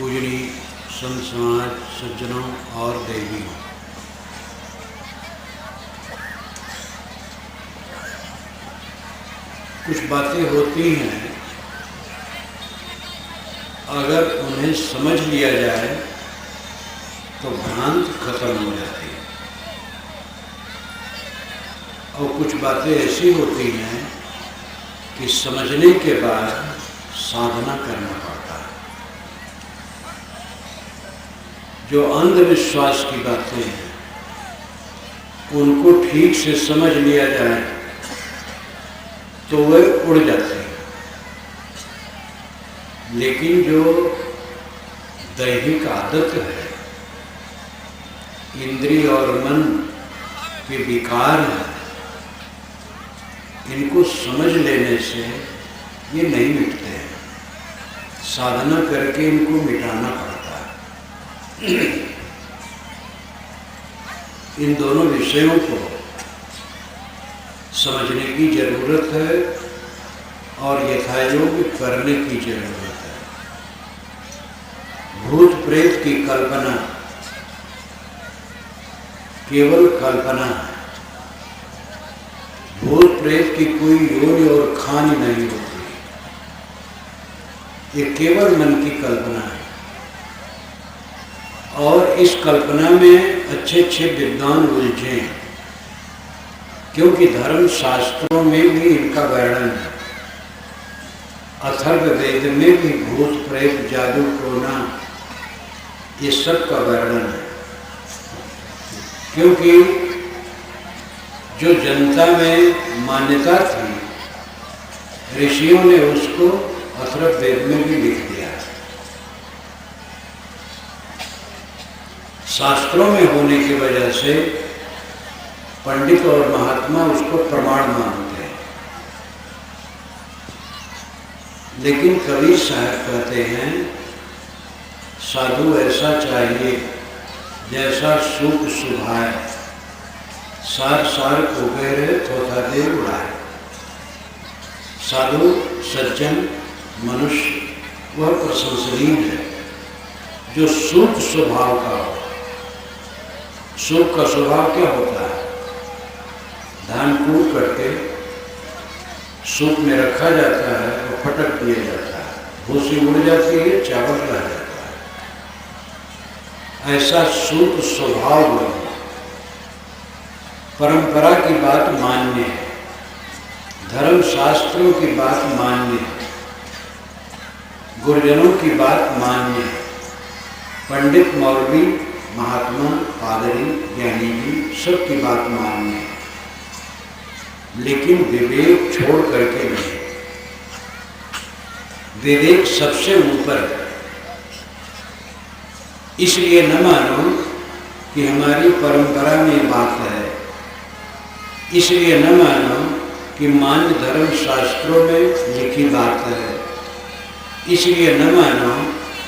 पूजनीय संत समाज, सज्जनों और देवियों, कुछ बातें होती हैं, अगर उन्हें समझ लिया जाए तो भ्रांति खत्म हो जाती है, और कुछ बातें ऐसी होती हैं कि समझने के बाद साधना करना पड़ता है। जो अंधविश्वास की बातें हैं उनको ठीक से समझ लिया जाए तो वे उड़ जाते हैं, लेकिन जो दैहिक आदत है, इंद्रिय और मन के विकार हैं, इनको समझ लेने से ये नहीं मिटते हैं। साधना करके इनको मिटाना पड़ता है। इन दोनों विषयों को समझने की जरूरत है और यथायोग्य करने की जरूरत है। भूत प्रेत की कल्पना केवल कल्पना है। भूत प्रेत की कोई योनि और खानी नहीं होती, ये केवल मन की कल्पना है। और इस कल्पना में अच्छे अच्छे विद्वान उलझे, क्योंकि धर्म शास्त्रों में भी इनका वर्णन है। अथर्ववेद में भी भूत प्रेत, जादू टोना, ये सब का वर्णन है। क्योंकि जो जनता में मान्यता थी, ऋषियों ने उसको अथर्ववेद में भी लिख दिया। शास्त्रों में होने की वजह से पंडित और महात्मा उसको प्रमाण मानते हैं। लेकिन कबीर साहब कहते हैं, साधु ऐसा चाहिए जैसा सूप सुभाए, सार सार को गहरे थोथा दे उड़ाए। साधु सज्जन मनुष्य वह प्रशंसनीय है जो सूप स्वभाव का हो। सूप का स्वभाव क्या होता है? धान कूट करके सूप में रखा जाता है और फटक दिया जाता है, भूसी उड़ जाती है, चावल रह जाता है। ऐसा सूप स्वभाव बनो। परंपरा की बात मान्य है, धर्म शास्त्रों की बात मान्य है, गुरुजनों की बात मान्य है, पंडित मौलवी महात्मा पादरी ज्ञानी जी सबकी बात मान्य है, लेकिन विवेक छोड़ करके नहीं। विवेक सबसे ऊपर है। इसलिए न मानो कि हमारी परंपरा में बात है, इसलिए न मानो कि मान्य धर्म शास्त्रों में लिखी बात है, इसलिए न मानो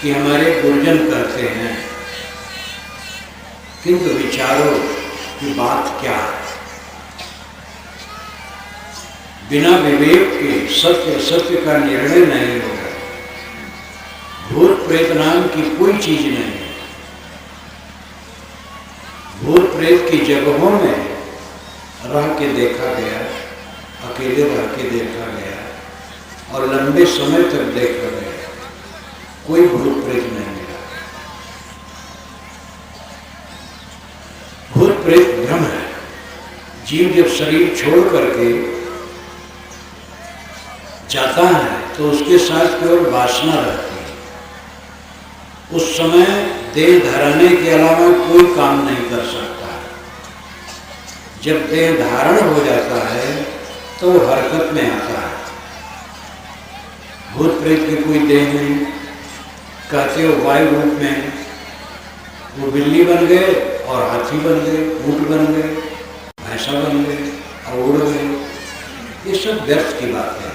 कि हमारे गुरुजन कहते हैं, किंतु विचारो कि बात क्या है। बिना विवेक के सत्य सत्य का निर्णय नहीं होगा। भूत प्रेत नाम की कोई चीज नहीं है। भूत प्रेत की जगहों में रह के देखा गया, अकेले रह के देखा गया और लंबे समय तक देखा गया, कोई भूत प्रेत नहीं मिला। भूत प्रेत भ्रम है। जीव जब शरीर छोड़ करके जाता है तो उसके साथ केवल वासना रहती है। उस समय देह धराने के अलावा कोई काम नहीं कर सकता। जब देह धारण हो जाता है तो हरकत में आता है। भूत प्रेत की कोई देह नहीं। कहते हो वायु रूप में वो बिल्ली बन गए और हाथी बन गए, ऊंट बन गए, भैंसा बन गए और उड़ गए। ये सब व्यर्थ की बात है।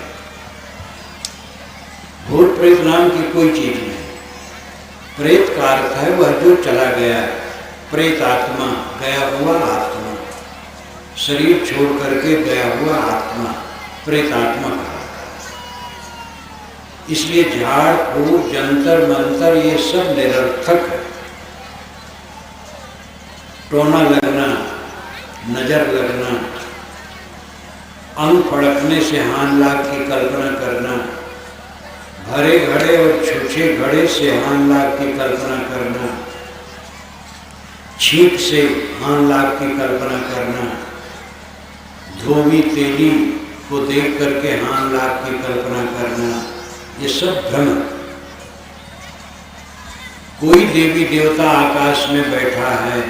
भूत प्रेत नाम की कोई चीज नहीं। प्रेत का अर्थ है वह जो चला गया। प्रेत आत्मा, गया हुआ आत्मा, शरीर छोड़ करके गया हुआ आत्मा प्रेत आत्मा कहा। इसलिए झाड़ फूक जंतर मंतर ये सब निरर्थक है। टोना लगना, नजर लगना, अंग फड़कने से हान लाख की कल्पना करना, भरे घड़े और छुछे घड़े से हान लाख की कल्पना करना, छींक से हान लाख की कल्पना करना, धोबी तेली को देख करके हान लाख की कल्पना करना, ये सब भ्रम। कोई देवी देवता आकाश में बैठा है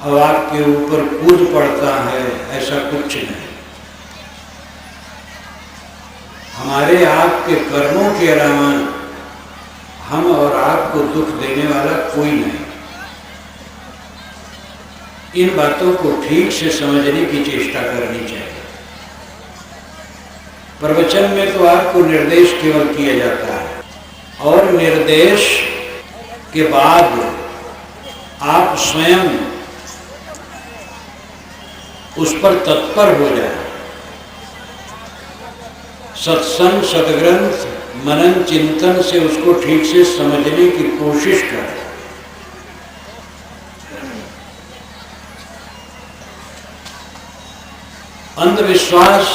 और आपके ऊपर कूद पड़ता है, ऐसा कुछ नहीं। हमारे आपके कर्मों के अलावा हम और आपको दुख देने वाला कोई नहीं। इन बातों को ठीक से समझने की चेष्टा करनी चाहिए। प्रवचन में तो आपको निर्देश केवल किया जाता है और निर्देश के बाद आप स्वयं उस पर तत्पर हो जाए। सत्संग, सदग्रंथ, मनन चिंतन से उसको ठीक से समझने की कोशिश करें। अंधविश्वास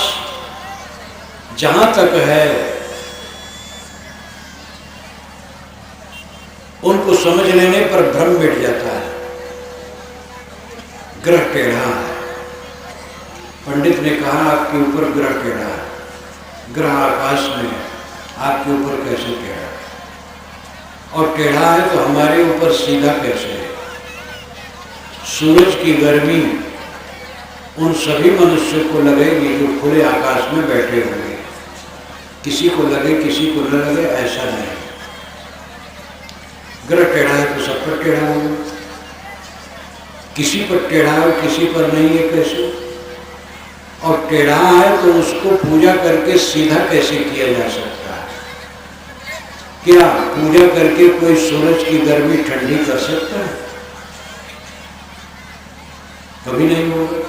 जहां तक है उनको समझ लेने पर भ्रम मिट जाता है। ग्रह टेढ़ा है, पंडित ने कहा आपके ऊपर ग्रह टेढ़ा है। ग्रह आकाश में आपके ऊपर कैसे टेढ़ा है? और टेढ़ा है तो हमारे ऊपर सीधा कैसे है? सूरज की गर्मी उन सभी मनुष्यों को लगेगी जो खुले आकाश में बैठे होंगे। किसी को लगे किसी को न लगे ऐसा नहीं। ग्रह टेढ़ा है तो सब पर टेढ़ा होगा, किसी पर टेढ़ा हो किसी पर नहीं है कैसे? और टेढ़ा है तो उसको पूजा करके सीधा कैसे किया जा सकता है? क्या पूजा करके कोई सूरज की गर्मी ठंडी कर सकता है? कभी नहीं होगा।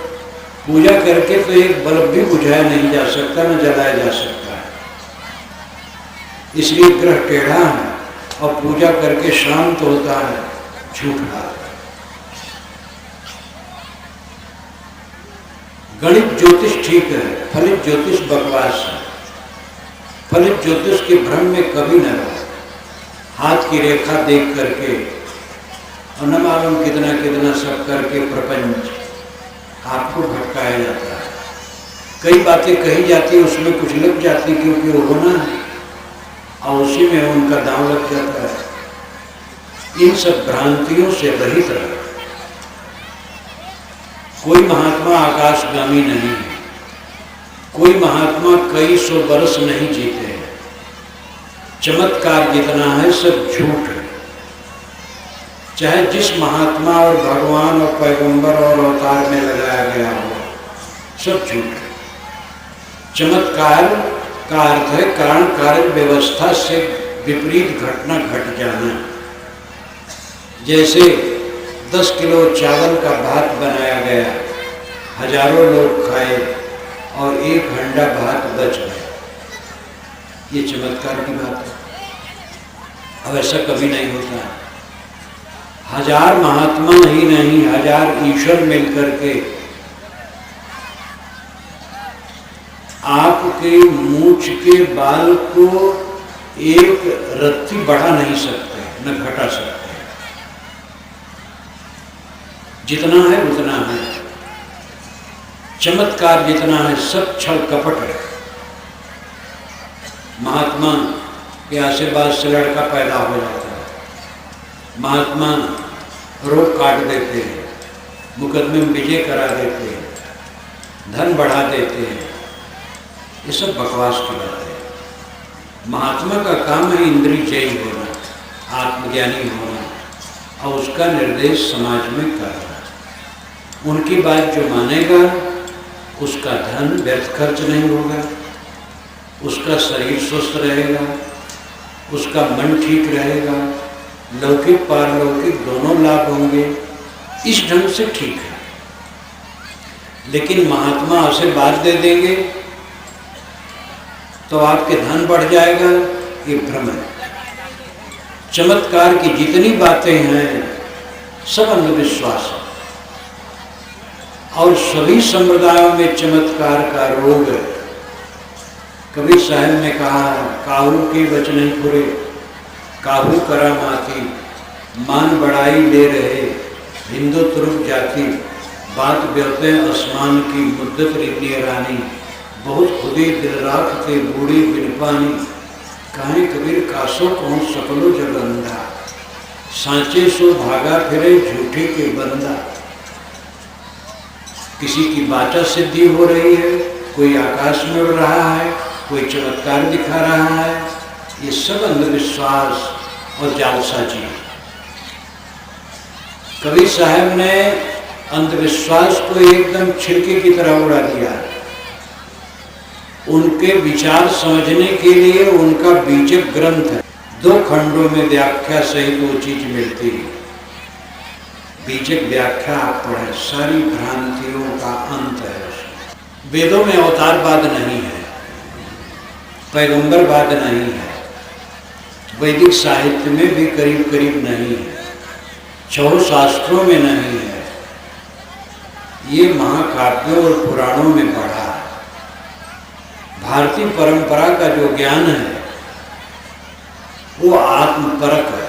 पूजा करके तो एक बल्ब भी बुझाया नहीं जा सकता, न जलाया जा सकता है। इसलिए ग्रह टेढ़ा है और पूजा करके शांत होता है, झूठा। गणित ज्योतिष ठीक है, फलित ज्योतिष बकवास है। फलित ज्योतिष के भ्रम में कभी न रहो। हाथ की रेखा देख करके और न मालूम कितना कितना सब करके प्रपंच आपको भटकाया जाता है। कई बातें कही जाती है, उसमें कुछ लग जाती क्योंकि वो होना है और उसी में उनका दांव लग जाता है। इन सब भ्रांतियों से रहित रहो। कोई महात्मा आकाशगामी नहीं है, कोई महात्मा कई सौ वर्ष नहीं जीते हैं। चमत्कार जितना है सब झूठ है। चाहे जिस महात्मा और भगवान और पैगंबर और अवतार में लगाया गया हो, सब झूठ है। चमत्कार का अर्थ है कारण कार्य व्यवस्था से विपरीत घटना घट जाना। जैसे 10 किलो चावल का भात बनाया गया, हजारों लोग खाए और 1 हंडा भात बच गया, ये चमत्कार की बात है। अब ऐसा कभी नहीं होता। 1000 महात्मा ही नहीं, 1000 ईश्वर मिलकर के आपके मूंछ के बाल को एक रत्ती बढ़ा नहीं सकते, न घटा सकते। जितना है उतना है। चमत्कार जितना है सब छल कपट है। महात्मा के आशीर्वाद से लड़का पैदा हो जाता है, महात्मा रोग काट देते हैं, मुकदमे में विजय करा देते हैं, धन बढ़ा देते हैं, ये सब बकवास की बात है। महात्मा का काम है इंद्रिय जयी होना, आत्मज्ञानी होना और उसका निर्देश समाज में करना। उनकी बात जो मानेगा उसका धन व्यर्थ खर्च नहीं होगा, उसका शरीर स्वस्थ रहेगा, उसका मन ठीक रहेगा, लौकिक पारलौकिक दोनों लाभ होंगे। इस ढंग से ठीक है। लेकिन महात्मा आशीर्वाद दे देंगे तो आपके धन बढ़ जाएगा, ये भ्रम है। चमत्कार की जितनी बातें हैं सब अंधविश्वास है, और सभी संप्रदायों में चमत्कार का रोग है। कबीर साहब ने कहा, काहू के वचन नहीं पूरे, काहू करामाती, मान बढ़ाई ले रहे हिंदू तुरुप जाति, बात ब्योते आसमान की मुद्दत रिंदी रानी, बहुत खुदी दिल राखते बूढ़ी बिन पानी, कहें कबीर कासो कौन सकलो जग अंधा, सांचे सो भागा फिरे झूठे के बंदा। किसी की वाचा सिद्धि हो रही है, कोई आकाश में उड़ रहा है, कोई चमत्कार दिखा रहा है, ये सब अंधविश्वास और जालसाजी है। कबीर साहब ने अंधविश्वास को एकदम छिलके की तरह उड़ा दिया। उनके विचार समझने के लिए उनका बीजक ग्रंथ है, 2 खंडों में व्याख्या सहित वो चीज मिलती है। बीजक व्याख्या आप पढ़ें, सारी भ्रांतियों का अंत है उसमें। वेदों में अवतारवाद नहीं है, पैगंबरवाद नहीं है, वैदिक साहित्य में भी करीब करीब नहीं है, 6 शास्त्रों में नहीं है, ये महाकाव्यों और पुराणों में पढ़ा है। भारतीय परंपरा का जो ज्ञान है वो आत्मपरक है।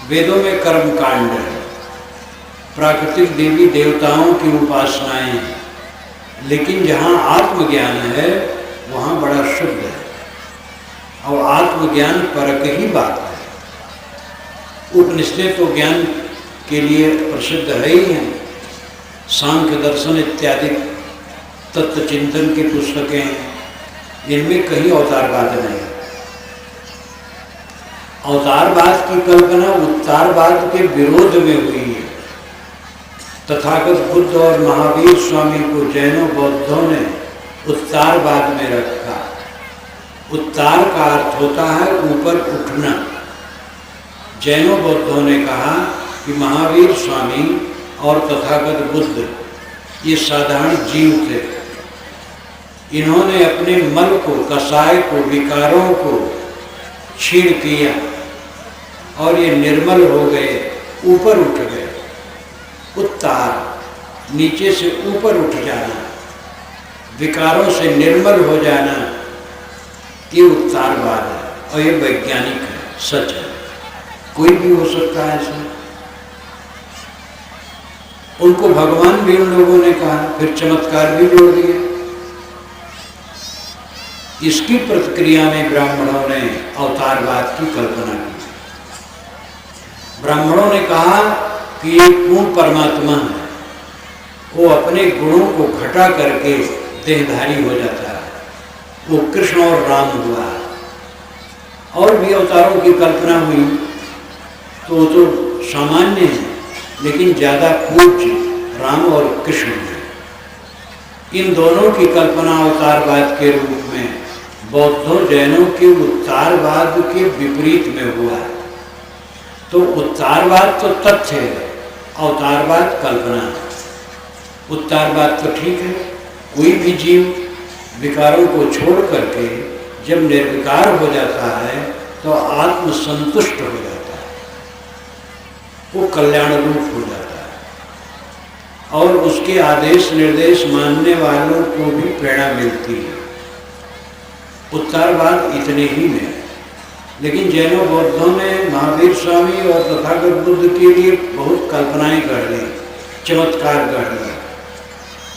वेदों में कर्मकांड है, प्राकृतिक देवी देवताओं की उपासनाएं हैं, लेकिन जहाँ आत्मज्ञान है वहाँ बड़ा शुद्ध है, और आत्मज्ञान परक ही बात है। उपनिषदें तो ज्ञान के लिए प्रसिद्ध है ही हैं, सांख्य दर्शन इत्यादि तत्व चिंतन की पुस्तकें हैं, इनमें कहीं अवतारवाद नहीं। अवतारवाद की कल्पना उत्तारवाद के विरोध में हुई है। तथागत बुद्ध और महावीर स्वामी को जैनों बौद्धों ने उत्तारवाद में रखा। उत्तार का अर्थ होता है ऊपर उठना। जैनों बौद्धों ने कहा कि महावीर स्वामी और तथागत बुद्ध ये साधारण जीव थे, इन्होंने अपने मल को, कसाय को, विकारों को क्षीण किया और ये निर्मल हो गए, ऊपर उठ गए। उत्तार, नीचे से ऊपर उठ जाना, विकारों से निर्मल हो जाना, ये उत्तारवाद है और ये वैज्ञानिक है, सच है। कोई भी हो सकता है ऐसा। उनको भगवान भी उन लोगों ने कहा, फिर चमत्कार भी जोड़ दिए। इसकी प्रतिक्रिया में ब्राह्मणों ने अवतारवाद की कल्पना की। ब्राह्मणों ने कहा कि ये पूर्ण परमात्मा है, वो अपने गुणों को घटा करके देहधारी हो जाता है, वो कृष्ण और राम हुआ। और भी अवतारों की कल्पना हुई तो वो तो सामान्य है, लेकिन ज़्यादा पूज्य राम और कृष्ण है। इन दोनों की कल्पना अवतारवाद के रूप में बौद्धों जैनों के उत्तारवाद के विपरीत में हुआ है। तो उत्तारवाद तो तथ्य है, अवतारवाद कल्पना है। उत्तारवाद तो ठीक है, कोई भी जीव विकारों को छोड़ करके जब निर्विकार हो जाता है तो आत्मसंतुष्ट हो जाता है, वो कल्याण रूप हो जाता है और उसके आदेश निर्देश मानने वालों को भी प्रेरणा मिलती है। उत्तारवाद इतने ही में, लेकिन जैनों बौद्धों ने महावीर स्वामी और तथागत बुद्ध के लिए बहुत कल्पनाएं गढ़ ली, चमत्कार गढ़ लिया,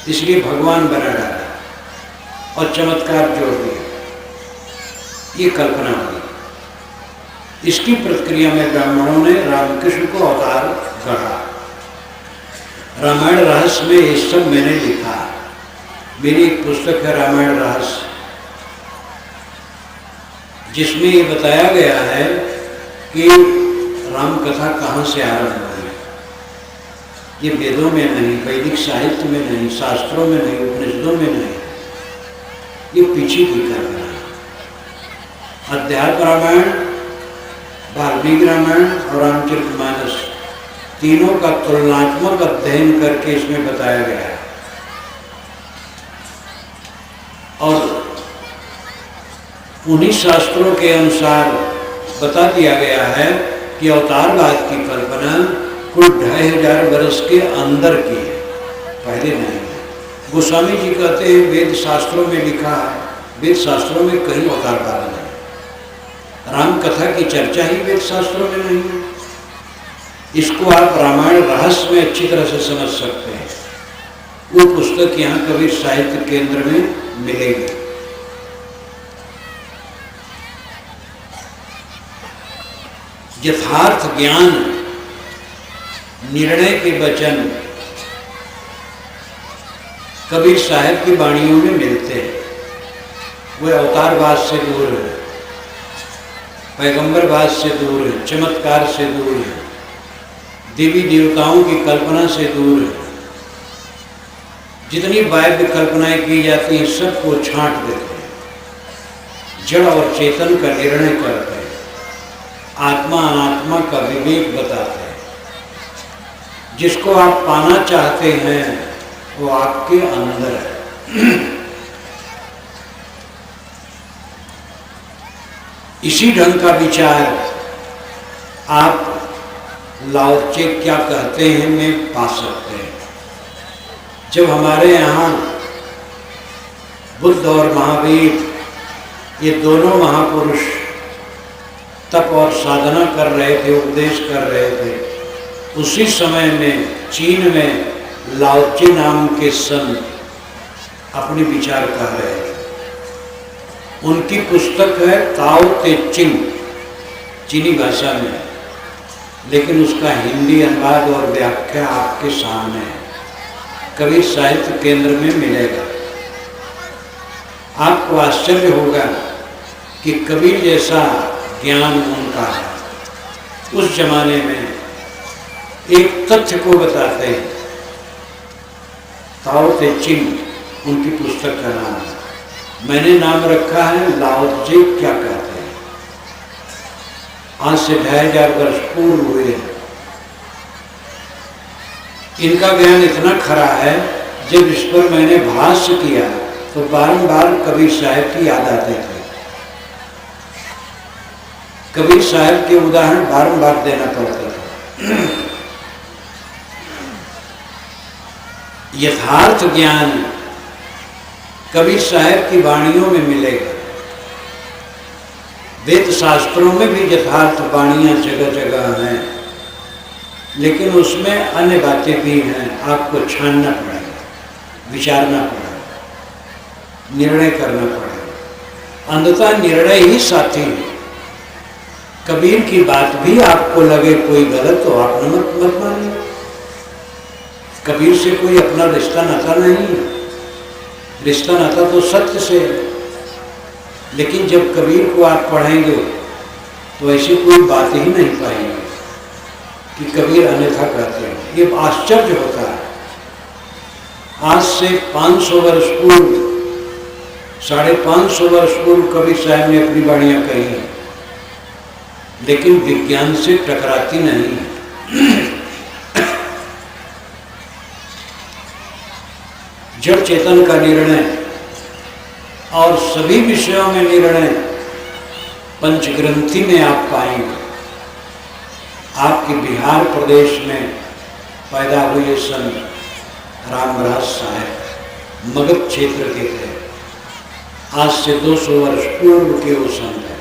इसलिए भगवान बना डाला और चमत्कार जोड़ दिया, ये कल्पना हुई। इसकी प्रतिक्रिया में ब्राह्मणों ने रामकृष्ण को अवतार गढ़ा। रामायण रहस्य में ये सब मैंने लिखा। मेरी एक पुस्तक है रामायण रहस्य, जिसमें ये बताया गया है कि राम कथा कहाँ से आरंभ हुई। ये वेदों में नहीं, वैदिक साहित्य में नहीं, शास्त्रों में नहीं, उपनिषदों में नहीं, ये पीछे की कल्पना है। अध्यात्म रामायण, वाल्मीकि रामायण और रामचरितमानस तीनों का तुलनात्मक अध्ययन करके इसमें बताया गया है। और उन्हीं शास्त्रों के अनुसार बता दिया गया है कि अवतारवाद की कल्पना कुल 2500 वर्ष के अंदर की है, पहले नहीं है। गोस्वामी जी कहते हैं वेद शास्त्रों में लिखा है, वेद शास्त्रों में कहीं अवतारवाद नहीं, राम कथा की चर्चा ही वेद शास्त्रों में नहीं है। इसको आप रामायण रहस्य में अच्छी तरह से समझ सकते हैं। वो पुस्तक यहाँ कबीर साहित्य केंद्र में मिलेगी। यथार्थ ज्ञान, निर्णय के वचन कबीर साहब की वाणियों में मिलते हैं। वे अवतारवाद से दूर है, पैगंबरवाद से दूर है, चमत्कार से दूर है, देवी देवताओं की कल्पना से दूर है। जितनी बाह्य कल्पनाएं की जाती हैं सबको छांट देते हैं, जड़ और चेतन का निर्णय करते हैं, आत्मा अनात्मा का विवेक बताते हैं। जिसको आप पाना चाहते हैं वो आपके अंदर है। इसी ढंग का विचार आप लाओ त्से क्या कहते हैं में पा सकते हैं। जब हमारे यहाँ बुद्ध और महावीर ये दोनों महापुरुष तप और साधना कर रहे थे, उपदेश कर रहे थे, उसी समय में चीन में लाओ त्से नाम के संत अपने विचार कह रहे थे। उनकी पुस्तक है ताओ ते चिंग, चीनी भाषा में, लेकिन उसका हिंदी अनुवाद और व्याख्या आपके सामने है, कबीर साहित्य केंद्र में मिलेगा। आपको आश्चर्य होगा कि कबीर जैसा ज्ञान उनका है। उस जमाने में एक तथ्य को बताते हैं, ताओ ते चिंग उनकी पुस्तक का नाम है। मैंने नाम रखा है लाओ त्से क्या कहते हैं। आज से 2500 वर्ष पूर्व हुए हैं। इनका ज्ञान इतना खरा है, जब इस पर मैंने भाष्य किया तो बारंबार कबीर साहब की याद आते थे। कबीर साहब के उदाहरण बारंबार देना पड़ता था। यथार्थ ज्ञान कबीर साहब की वाणियों में मिलेगा। वेद शास्त्रों में भी यथार्थ वाणियां जगह जगह हैं, लेकिन उसमें अन्य बातें भी हैं। आपको छानना पड़ेगा, विचारना पड़ेगा, निर्णय करना पड़ेगा। अंततः निर्णय ही साथी है। कबीर की बात भी आपको लगे कोई गलत तो आप मत मानिए। कबीर से कोई अपना रिश्ता नाता नहीं है, रिश्ता नाता तो सत्य से है। लेकिन जब कबीर को आप पढ़ेंगे तो ऐसी कोई बात ही नहीं पाएंगे कि कबीर अन्यथा कहते हैं। ये आश्चर्य होता है। आज से 500 वर्ष पूर्व, 550 वर्ष पूर्व कबीर साहब ने अपनी वाणियां कही हैं, लेकिन विज्ञान से टकराती नहीं है। जड़ चेतन का निर्णय और सभी विषयों में निर्णय पंचग्रंथि में आप पाएंगे। आपके बिहार प्रदेश में पैदा हुए संत रामराज साहब मगध क्षेत्र के थे। आज से 200 वर्ष पूर्व के वो संत हैं।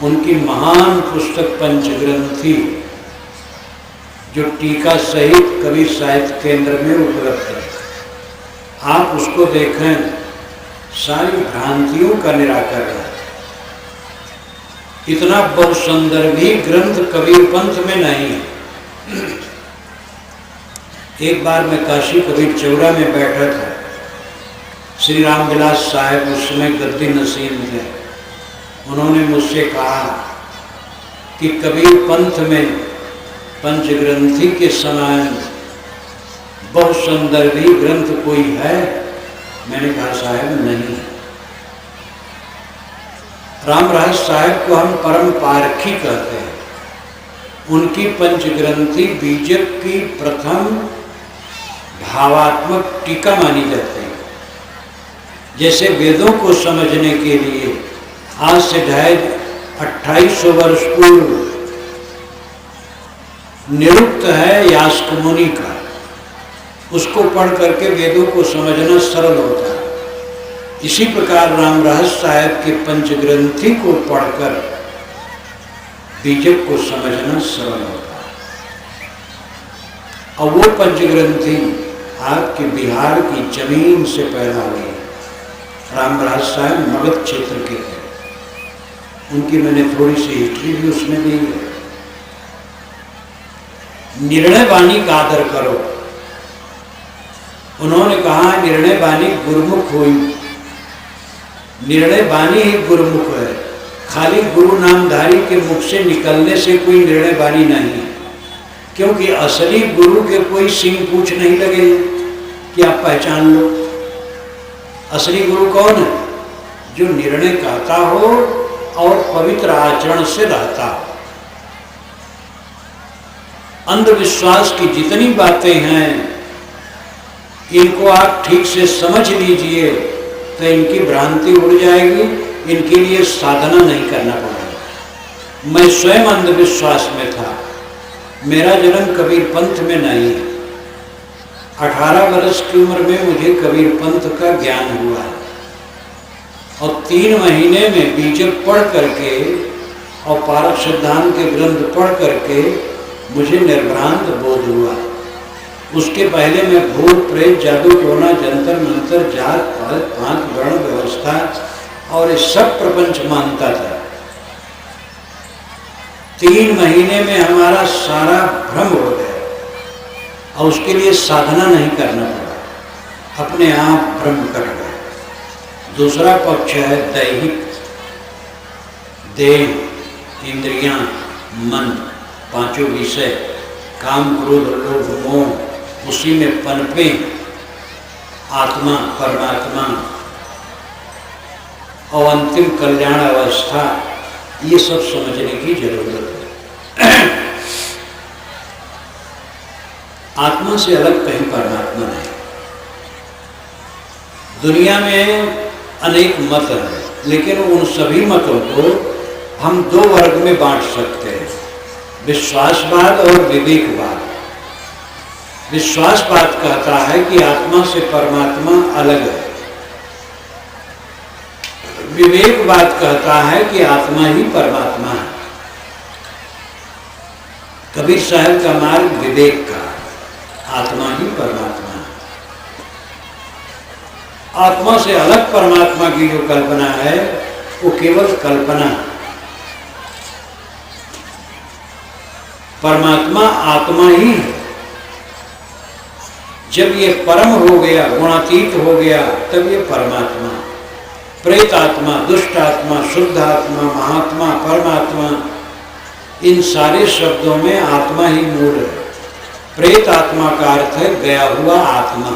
उनकी महान पुस्तक पंचग्रंथि, जो टीका सहित कबीर साहित्य केंद्र में उपलब्ध है, आप उसको देखें, सारी भ्रांतियों का निराकरण है। इतना बहुसंदर्भी ग्रंथ कबीर पंथ में नहीं है। एक बार मैं काशी कबीर चौरा में बैठा था। श्री राम विलास साहब उस समय गद्दी नसीम थे। उन्होंने मुझसे कहा कि कबीर पंथ में पंचग्रंथि के समान बहुसंदर्भी ग्रंथ कोई है? मैंने कहा साहब नहीं। रामराज साहब को हम परम पारखी कहते हैं। उनकी पंचग्रंथि बीजक की प्रथम भावात्मक टीका मानी जाती है। जैसे वेदों को समझने के लिए आज से 2800 वर्ष पूर्व निरुक्त है यास्क मुनि का। उसको पढ़ करके वेदों को समझना सरल होता है। इसी प्रकार राम रहस्य साहब के पंचग्रंथी को पढ़कर बीजक को समझना सरल होता है। और वो पंचग्रंथी आपके बिहार की जमीन से पैदा हुए। राम रहस्य साहब मगध क्षेत्र के थे। उनकी मैंने थोड़ी सी हिस्ट्री भी उसमें दी है। निर्णय वाणी का आदर करो। उन्होंने कहा निर्णय वाणी गुरुमुख हुई। निर्णय वाणी ही गुरुमुख है। खाली गुरु नामधारी के मुख से निकलने से कोई निर्णय वाणी नहीं है, क्योंकि असली गुरु के कोई सिंह पूछ नहीं लगे कि आप पहचान लो। असली गुरु कौन है? जो निर्णय कहता हो और पवित्र आचरण से रहता हो। अंधविश्वास की जितनी बातें हैं इनको आप ठीक से समझ लीजिए तो इनकी भ्रांति उड़ जाएगी। इनके लिए साधना नहीं करना पड़ेगा। मैं स्वयं अंधविश्वास में था। मेरा जन्म कबीर पंथ में नहीं है। 18 वर्ष की उम्र में मुझे कबीर पंथ का ज्ञान हुआ है और 3 महीने में बीजक पढ़ करके और पारक सिद्धांत के ग्रंथ पढ़ करके मुझे निर्भ्रांत बोध हुआ। उसके पहले मैं भूत प्रेत जादू टोना जंतर मंतर जात पात पांच वर्ण व्यवस्था और इस सब प्रपंच मानता था। 3 महीने में हमारा सारा भ्रम हो गया और उसके लिए साधना नहीं करना पड़ा, अपने आप भ्रम कट गया। दूसरा पक्ष है दैहिक। देह, इंद्रियां, मन, 5 विषय, काम क्रोध लोभ मोह, उसी में पनपे आत्मा परमात्मा और अंतिम कल्याण अवस्था, ये सब समझने की जरूरत है। आत्मा से अलग कहीं परमात्मा नहीं। दुनिया में अनेक मत हैं, लेकिन उन सभी मतों को हम 2 वर्ग में बांट सकते हैं, विश्वासवाद और विवेकवाद। विश्वासवाद कहता है कि आत्मा से परमात्मा अलग है। विवेकवाद कहता है कि आत्मा ही परमात्मा है। कबीर साहब का मार्ग विवेक का, आत्मा ही परमात्मा है। आत्मा से अलग परमात्मा की जो कल्पना है वो केवल कल्पना है। परमात्मा आत्मा ही है। जब ये परम हो गया, गुणातीत हो गया, तब ये परमात्मा। प्रेत आत्मा, दुष्ट आत्मा, शुद्ध आत्मा, महात्मा, परमात्मा, इन सारे शब्दों में आत्मा ही मूल है। प्रेत आत्मा का अर्थ है गया हुआ आत्मा।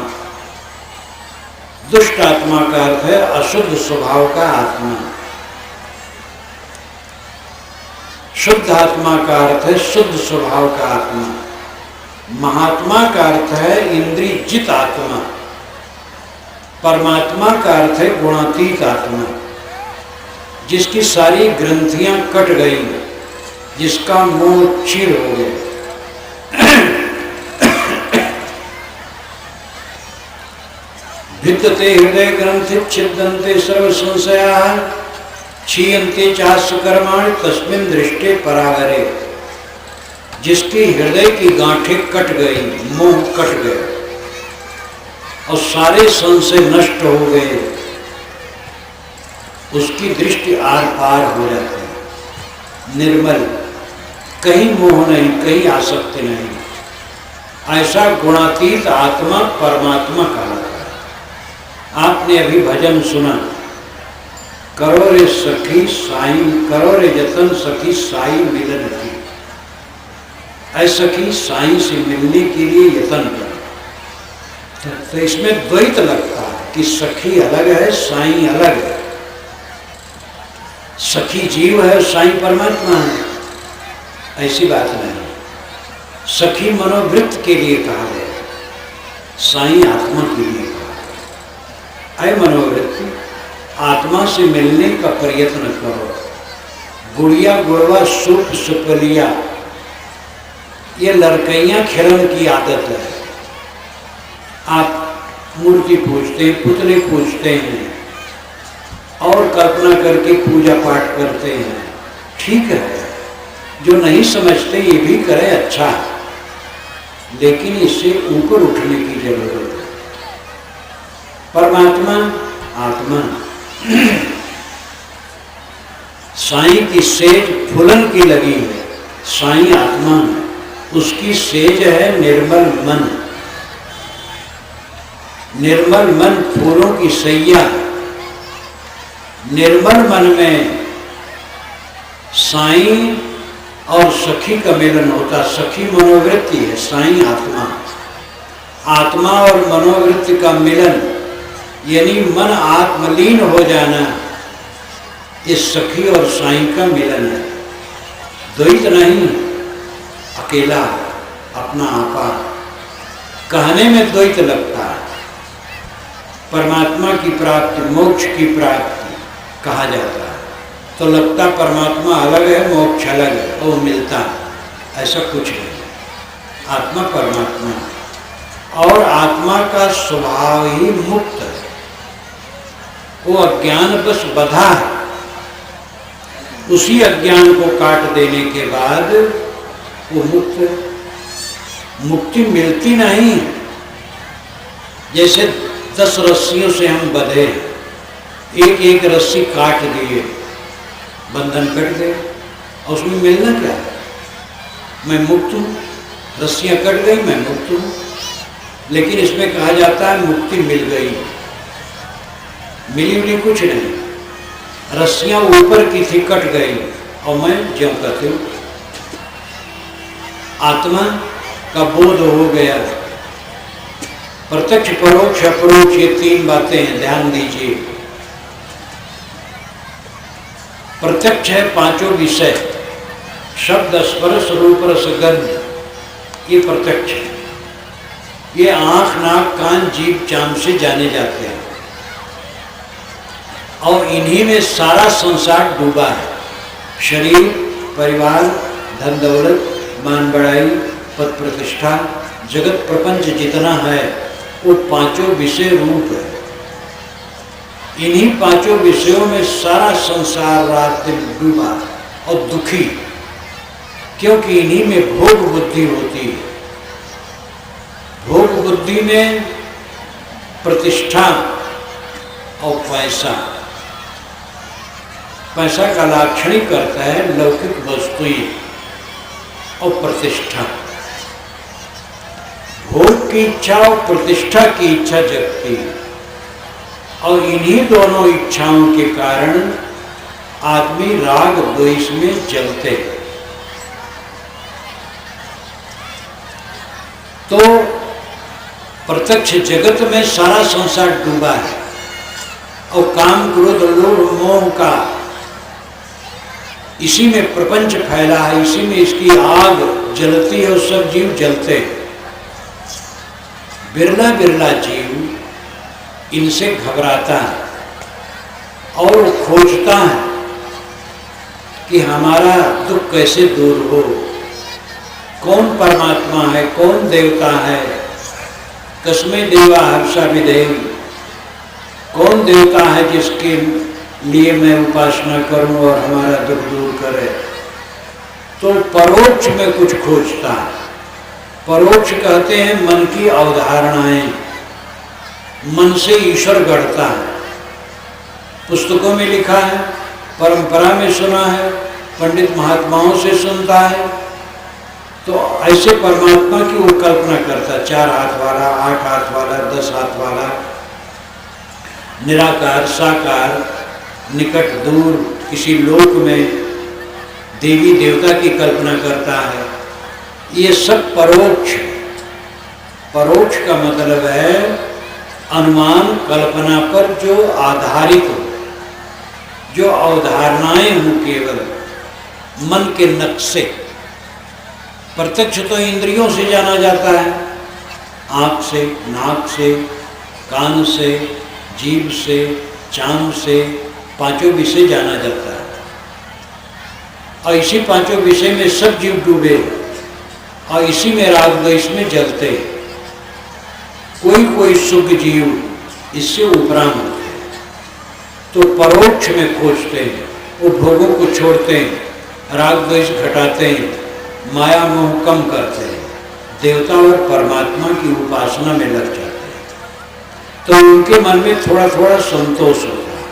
दुष्ट आत्मा का अर्थ है अशुद्ध स्वभाव का आत्मा। शुद्ध आत्मा का अर्थ है शुद्ध स्वभाव का आत्मा। महात्मा का अर्थ है इंद्रिय जित आत्मा। परमात्मा का अर्थ है गुणातीत आत्मा, जिसकी सारी ग्रंथियां कट गई, जिसका मोह क्षीण हो गया। भिद्यते हृदय ग्रंथि छिद्यन्ते सर्व संशयाः क्षीयन्ते चास्य कर्माणि तस्मिन् दृष्टे परागरे। जिसकी हृदय की गांठें कट गई, मोह कट गया और सारे संशय नष्ट हो गए, उसकी दृष्टि आर पार हो जाती है, निर्मल, कहीं मोह नहीं, कहीं आसक्ति नहीं। ऐसा गुणातीत आत्मा परमात्मा कहलाता है। आपने अभी भजन सुना, करो रे सखी साईं, करो रे जतन सखी साईं मिलन की। ऐसा कि साईं से मिलने के लिए यत्न करो। तो इसमें द्वैत लगता है कि सखी अलग है, साईं अलग है। सखी जीव है, साईं परमात्मा है, ऐसी बात नहीं। सखी मनोवृत्त के लिए कहा गया, साईं आत्मा के लिए कहा गया। अय मनोवृत्ति, आत्मा से मिलने का प्रयत्न करो। गुड़िया गुड़वा सुप सुपलिया, ये लड़कैयाँ खिलन की आदत है। आप मूर्ति पूजते हैं, पुतले पूजते हैं और कल्पना करके पूजा पाठ करते हैं, ठीक है। जो नहीं समझते ये भी करें, अच्छा, लेकिन इससे ऊपर उठने की जरूरत है। परमात्मा आत्मा साईं की सेज फूलन की लगी है। साईं आत्मा, उसकी सेज है निर्मल मन। निर्मल मन फूलों की सैया। निर्मल मन में साईं और सखी का मिलन होता। सखी मनोवृत्ति है, साईं आत्मा। आत्मा और मनोवृत्ति का मिलन यानी मन आत्मलीन हो जाना, इस सखी और साईं का मिलन है। द्वैत नहीं, अकेला अपना आपा। कहने में द्वैत लगता है। परमात्मा की प्राप्ति, मोक्ष की प्राप्ति कहा जाता है तो लगता परमात्मा अलग है, मोक्ष अलग है, वो मिलता है। ऐसा कुछ नहीं। आत्मा परमात्मा और आत्मा का स्वभाव ही मुक्त है। वो अज्ञान बस बधा है। उसी अज्ञान को काट देने के बाद वो मुक्त है। मुक्ति मिलती नहीं है। जैसे 10 रस्सियों से हम बंधे, एक एक रस्सी काट दिए, बंधन कट गए, और उसमें मिलना क्या है? मैं मुक्त हूँ, रस्सियाँ कट गई, मैं मुक्त हूँ। लेकिन इसमें कहा जाता है मुक्ति मिल गई। मिली मिली कुछ नहीं। रस्सियाँ ऊपर की थी, कट गई, और मैं ज्यों कहते हूँ। आत्मा का बोध हो गया। प्रत्यक्ष, परोक्ष, अपरोक्ष, ये 3 बातें हैं, ध्यान दीजिए। प्रत्यक्ष है 5 विषय, शब्द, स्पर्श, रूप, रस, गंध, ये प्रत्यक्ष है। ये आंख, नाक, कान, जीभ, चाम से जाने जाते हैं और इन्हीं में सारा संसार डूबा है। शरीर, परिवार, धन दौलत, मान बढ़ाई, पद प्रतिष्ठा, जगत प्रपंच जितना है वो 5 विषय रूप है। इन्हीं 5 विषयों में सारा संसार रात दिन डूबा और दुखी, क्योंकि इन्हीं में भोग बुद्धि होती है। भोग बुद्धि में प्रतिष्ठा और पैसा। पैसा का लाक्षणिक करता है लौकिक वस्तुएं और प्रतिष्ठा। भोग की इच्छा और प्रतिष्ठा की इच्छा जगती है और इन्हीं दोनों इच्छाओं के कारण आदमी राग द्वेष में जलते हैं। तो प्रत्यक्ष जगत में सारा संसार डूबा है और काम, क्रोध, लोभ, मोह का इसी में प्रपंच फैला है। इसी में इसकी आग जलती है और सब जीव जलते हैं। बिरला बिरला जीव इनसे घबराता है और वो खोजता है कि हमारा दुख कैसे दूर हो। कौन परमात्मा है, कौन देवता है? कस्मै देवा हर्षा विधेय। कौन देवता है जिसके लिए मैं उपासना करूं और हमारा दुख दूर करे? तो परोक्ष में कुछ खोजता है। परोक्ष कहते हैं मन की अवधारणाएं। मन से ईश्वर गढ़ता है। पुस्तकों में लिखा है, परंपरा में सुना है, पंडित महात्माओं से सुनता है। तो ऐसे परमात्मा की वो कल्पना करता है, 4 हाथ वाला, 8 हाथ वाला, 10 हाथ वाला, निराकार, साकार, निकट, दूर, किसी लोक में देवी देवता की कल्पना करता है। ये सब परोक्ष। परोक्ष का मतलब है अनुमान, कल्पना पर जो आधारित हो, जो अवधारणाएं हो, केवल मन के नक्शे। प्रत्यक्ष तो इंद्रियों से जाना जाता है, आँख से, नाक से, कान से, जीभ से, चांद से पांचों विषय जाना जाता है, और इसी पांचों विषय में सब जीव डूबे और इसी में राग द्वेष में जलते। कोई कोई सुख जीव इससे उपराम होते हैं, तो परोक्ष में खोजते हैं, उपभोगों को छोड़ते हैं, राग द्वेष घटाते हैं, माया मोह कम करते हैं, देवता और परमात्मा की उपासना में लग जाते हैं। तो उनके मन में थोड़ा थोड़ा संतोष होता है,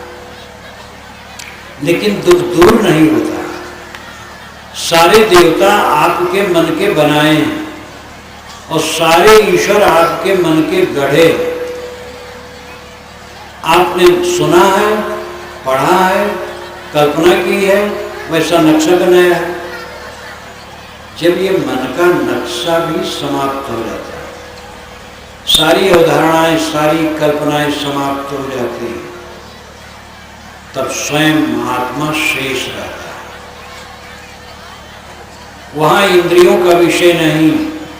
लेकिन दुख दूर नहीं होता। सारे देवता आपके मन के बनाए हैं और सारे ईश्वर आपके मन के गढ़े। आपने सुना है, पढ़ा है, कल्पना की है, वैसा नक्शा बनाया है। जब ये मन का नक्शा भी समाप्त हो जाता है, सारी अवधारणाएं, सारी कल्पनाएं समाप्त हो जाती हैं, तब स्वयं आत्मा शेष रहता है। वहां इंद्रियों का विषय नहीं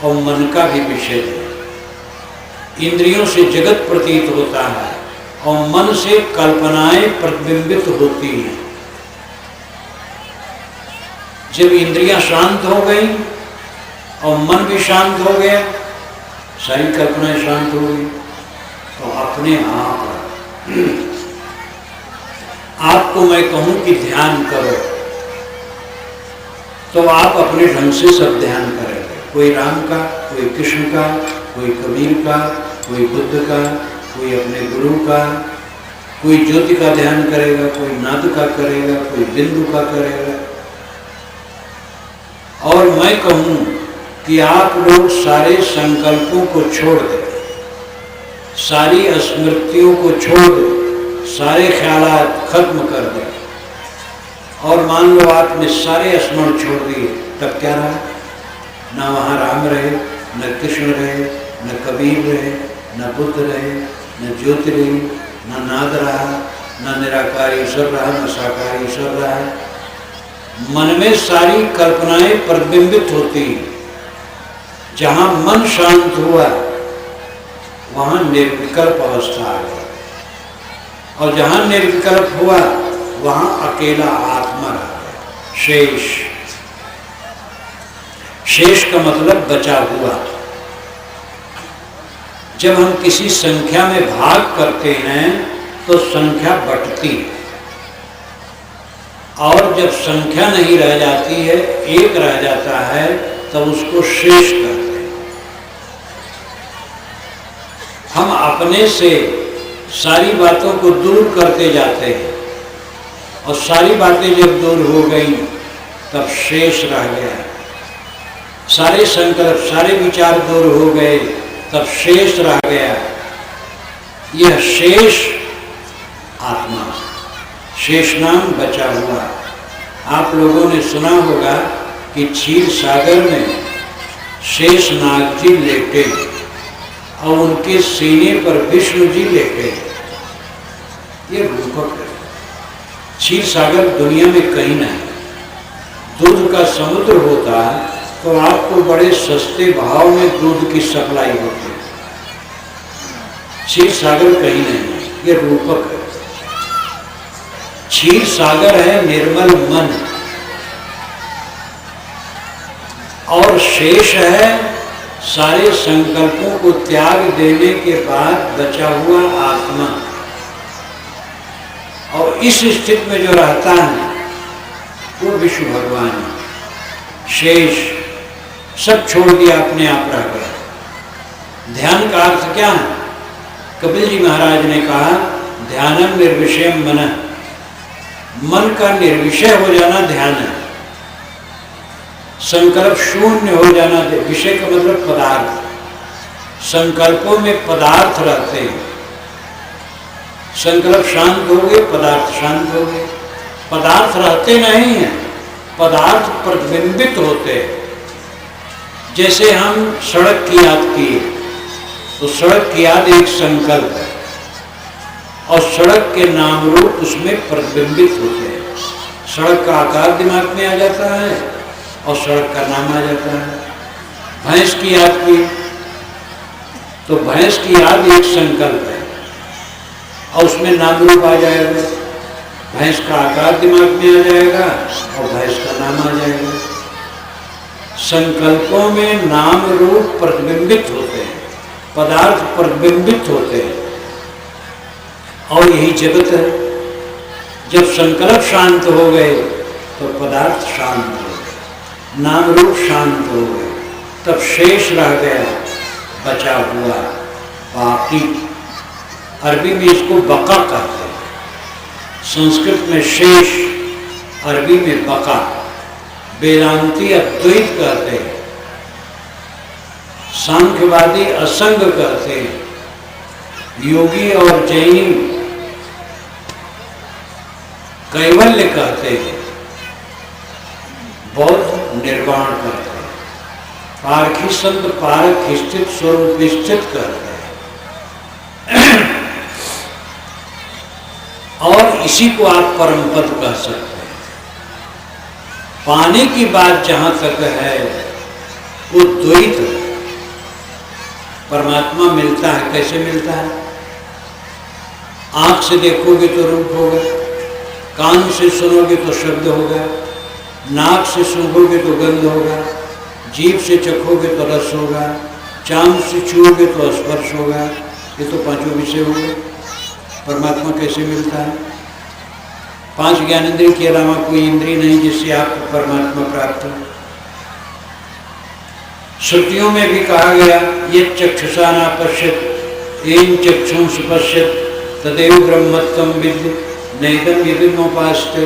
और मन का भी विषय नहीं। इंद्रियों से जगत प्रतीत होता है और मन से कल्पनाएं प्रतिबिंबित होती हैं। जब इंद्रियां शांत हो गई और मन भी शांत हो गया, सारी कल्पनाएं शांत हो गई, तो अपने आपको मैं कहूं कि ध्यान करो, तो आप अपने ढंग से सब ध्यान करेंगे। कोई राम का, कोई कृष्ण का, कोई कबीर का, कोई बुद्ध का, कोई अपने गुरु का, कोई ज्योति का ध्यान करेगा, कोई नाद का करेगा, कोई बिंदु का करेगा। और मैं कहूं कि आप लोग सारे संकल्पों को छोड़ दें, सारी स्मृतियों को छोड़ दें, सारे ख्यालात खत्म कर दें, और मान लो आपने सारे स्मरण छोड़ दिए, तब क्या रहा? न वहाँ राम रहे, न कृष्ण रहे, न कबीर रहे, न बुद्ध रहे, न ज्योति रही, न नाद रहा, न निराकार ईश्वर रहा, न साकार ईश्वर रहा। मन में सारी कल्पनाएं प्रतिबिंबित होती हैं। जहाँ मन शांत हुआ वहाँ निर्विकल्प अवस्था आ गई, और जहाँ निर्विकल्प हुआ वहाँ अकेला आत्मा रह गया, शेष। शेष का मतलब बचा हुआ। जब हम किसी संख्या में भाग करते हैं तो संख्या बंटती है, और जब संख्या नहीं रह जाती है, एक रह जाता है, तब उसको शेष कहते हैं। हम अपने से सारी बातों को दूर करते जाते हैं, और सारी बातें जब दूर हो गई तब शेष रह गया। सारे संकल्प, सारे विचार दूर हो गए, तब शेष रह गया। यह शेष आत्मा, शेष नाम बचा हुआ। आप लोगों ने सुना होगा कि क्षीर सागर में शेष नाग जी लेटे और उनके सीने पर विष्णु जी लेटे। ये रूपक है। क्षीर सागर दुनिया में कहीं नहीं। दूध का समुद्र होता तो आपको बड़े सस्ते भाव में दूध की सप्लाई होती। क्षीर सागर कहीं नहीं, ये रूपक है। क्षीर सागर है निर्मल मन, और शेष है सारे संकल्पों को त्याग देने के बाद बचा हुआ आत्मा। और इस स्थिति में जो रहता है वो विष्णु भगवान है। शेष सब छोड़ दिया, अपने आप रह गया। ध्यान का अर्थ क्या है? कपिल जी महाराज ने कहा, ध्यानम निर्विषयम मनः। मन का निर्विषय हो जाना ध्यान है। संकल्प शून्य हो जाना, विषय का मतलब पदार्थ। संकल्पों में पदार्थ रहते हैं। संकल्प शांत हो गए, पदार्थ शांत हो गए। पदार्थ रहते नहीं हैं, पदार्थ प्रतिबिंबित होते हैं। जैसे हम सड़क की याद किए तो सड़क की याद एक संकल्प है, और सड़क के नाम रूप उसमें प्रतिबिंबित होते हैं। सड़क का आकार दिमाग में आ जाता है और सड़क का नाम आ जाता है। भैंस की याद की तो भैंस की याद एक संकल्प है, और उसमें नाम रूप आ जाएगा, भैंस का आकार दिमाग में आ जाएगा और भैंस का नाम आ जाएगा। संकल्पों में नाम रूप प्रतिबिंबित होते हैं, पदार्थ प्रतिबिंबित होते हैं, और यही जगत है। जब संकल्प शांत हो गए तो पदार्थ शांत हो गए, नाम रूप शांत हो गए, तब शेष रह गया बचा हुआ बाकी। अरबी में इसको बका कहते हैं, संस्कृत में शेष, अरबी में बका। वेदांती अद्वैत कहते हैं, सांख्यवादी असंग कहते हैं, योगी और जैनी कैवल्य कहते हैं, बौद्ध निर्वाण कहते हैं, पारखी संत पारक स्थित स्वरूप स्थित कहते हैं। और इसी को आप परम पद कह सकते हैं। पाने की बात जहां तक है वो द्वैत है। परमात्मा मिलता है, कैसे मिलता है? आंख से देखोगे तो रूप होगा, कान से सुनोगे तो शब्द होगा, नाक से सूंघोगे तो गंध होगा, जीभ से चखोगे तो रस होगा, चांद से छूओगे तो स्पर्श होगा। ये तो पांचों विषय हो गए। परमात्मा कैसे मिलता है? पांच ज्ञानेंद्रिय के अलावा कोई इंद्रिय नहीं जिससे आपको परमात्मा प्राप्त हो। श्रुतियों में भी कहा गया, ये चक्षुषा न पश्यत येन चक्षुंष पश्यत तदेव ब्रह्मत्वं विद्धि नैदं यदिमुपास्ते।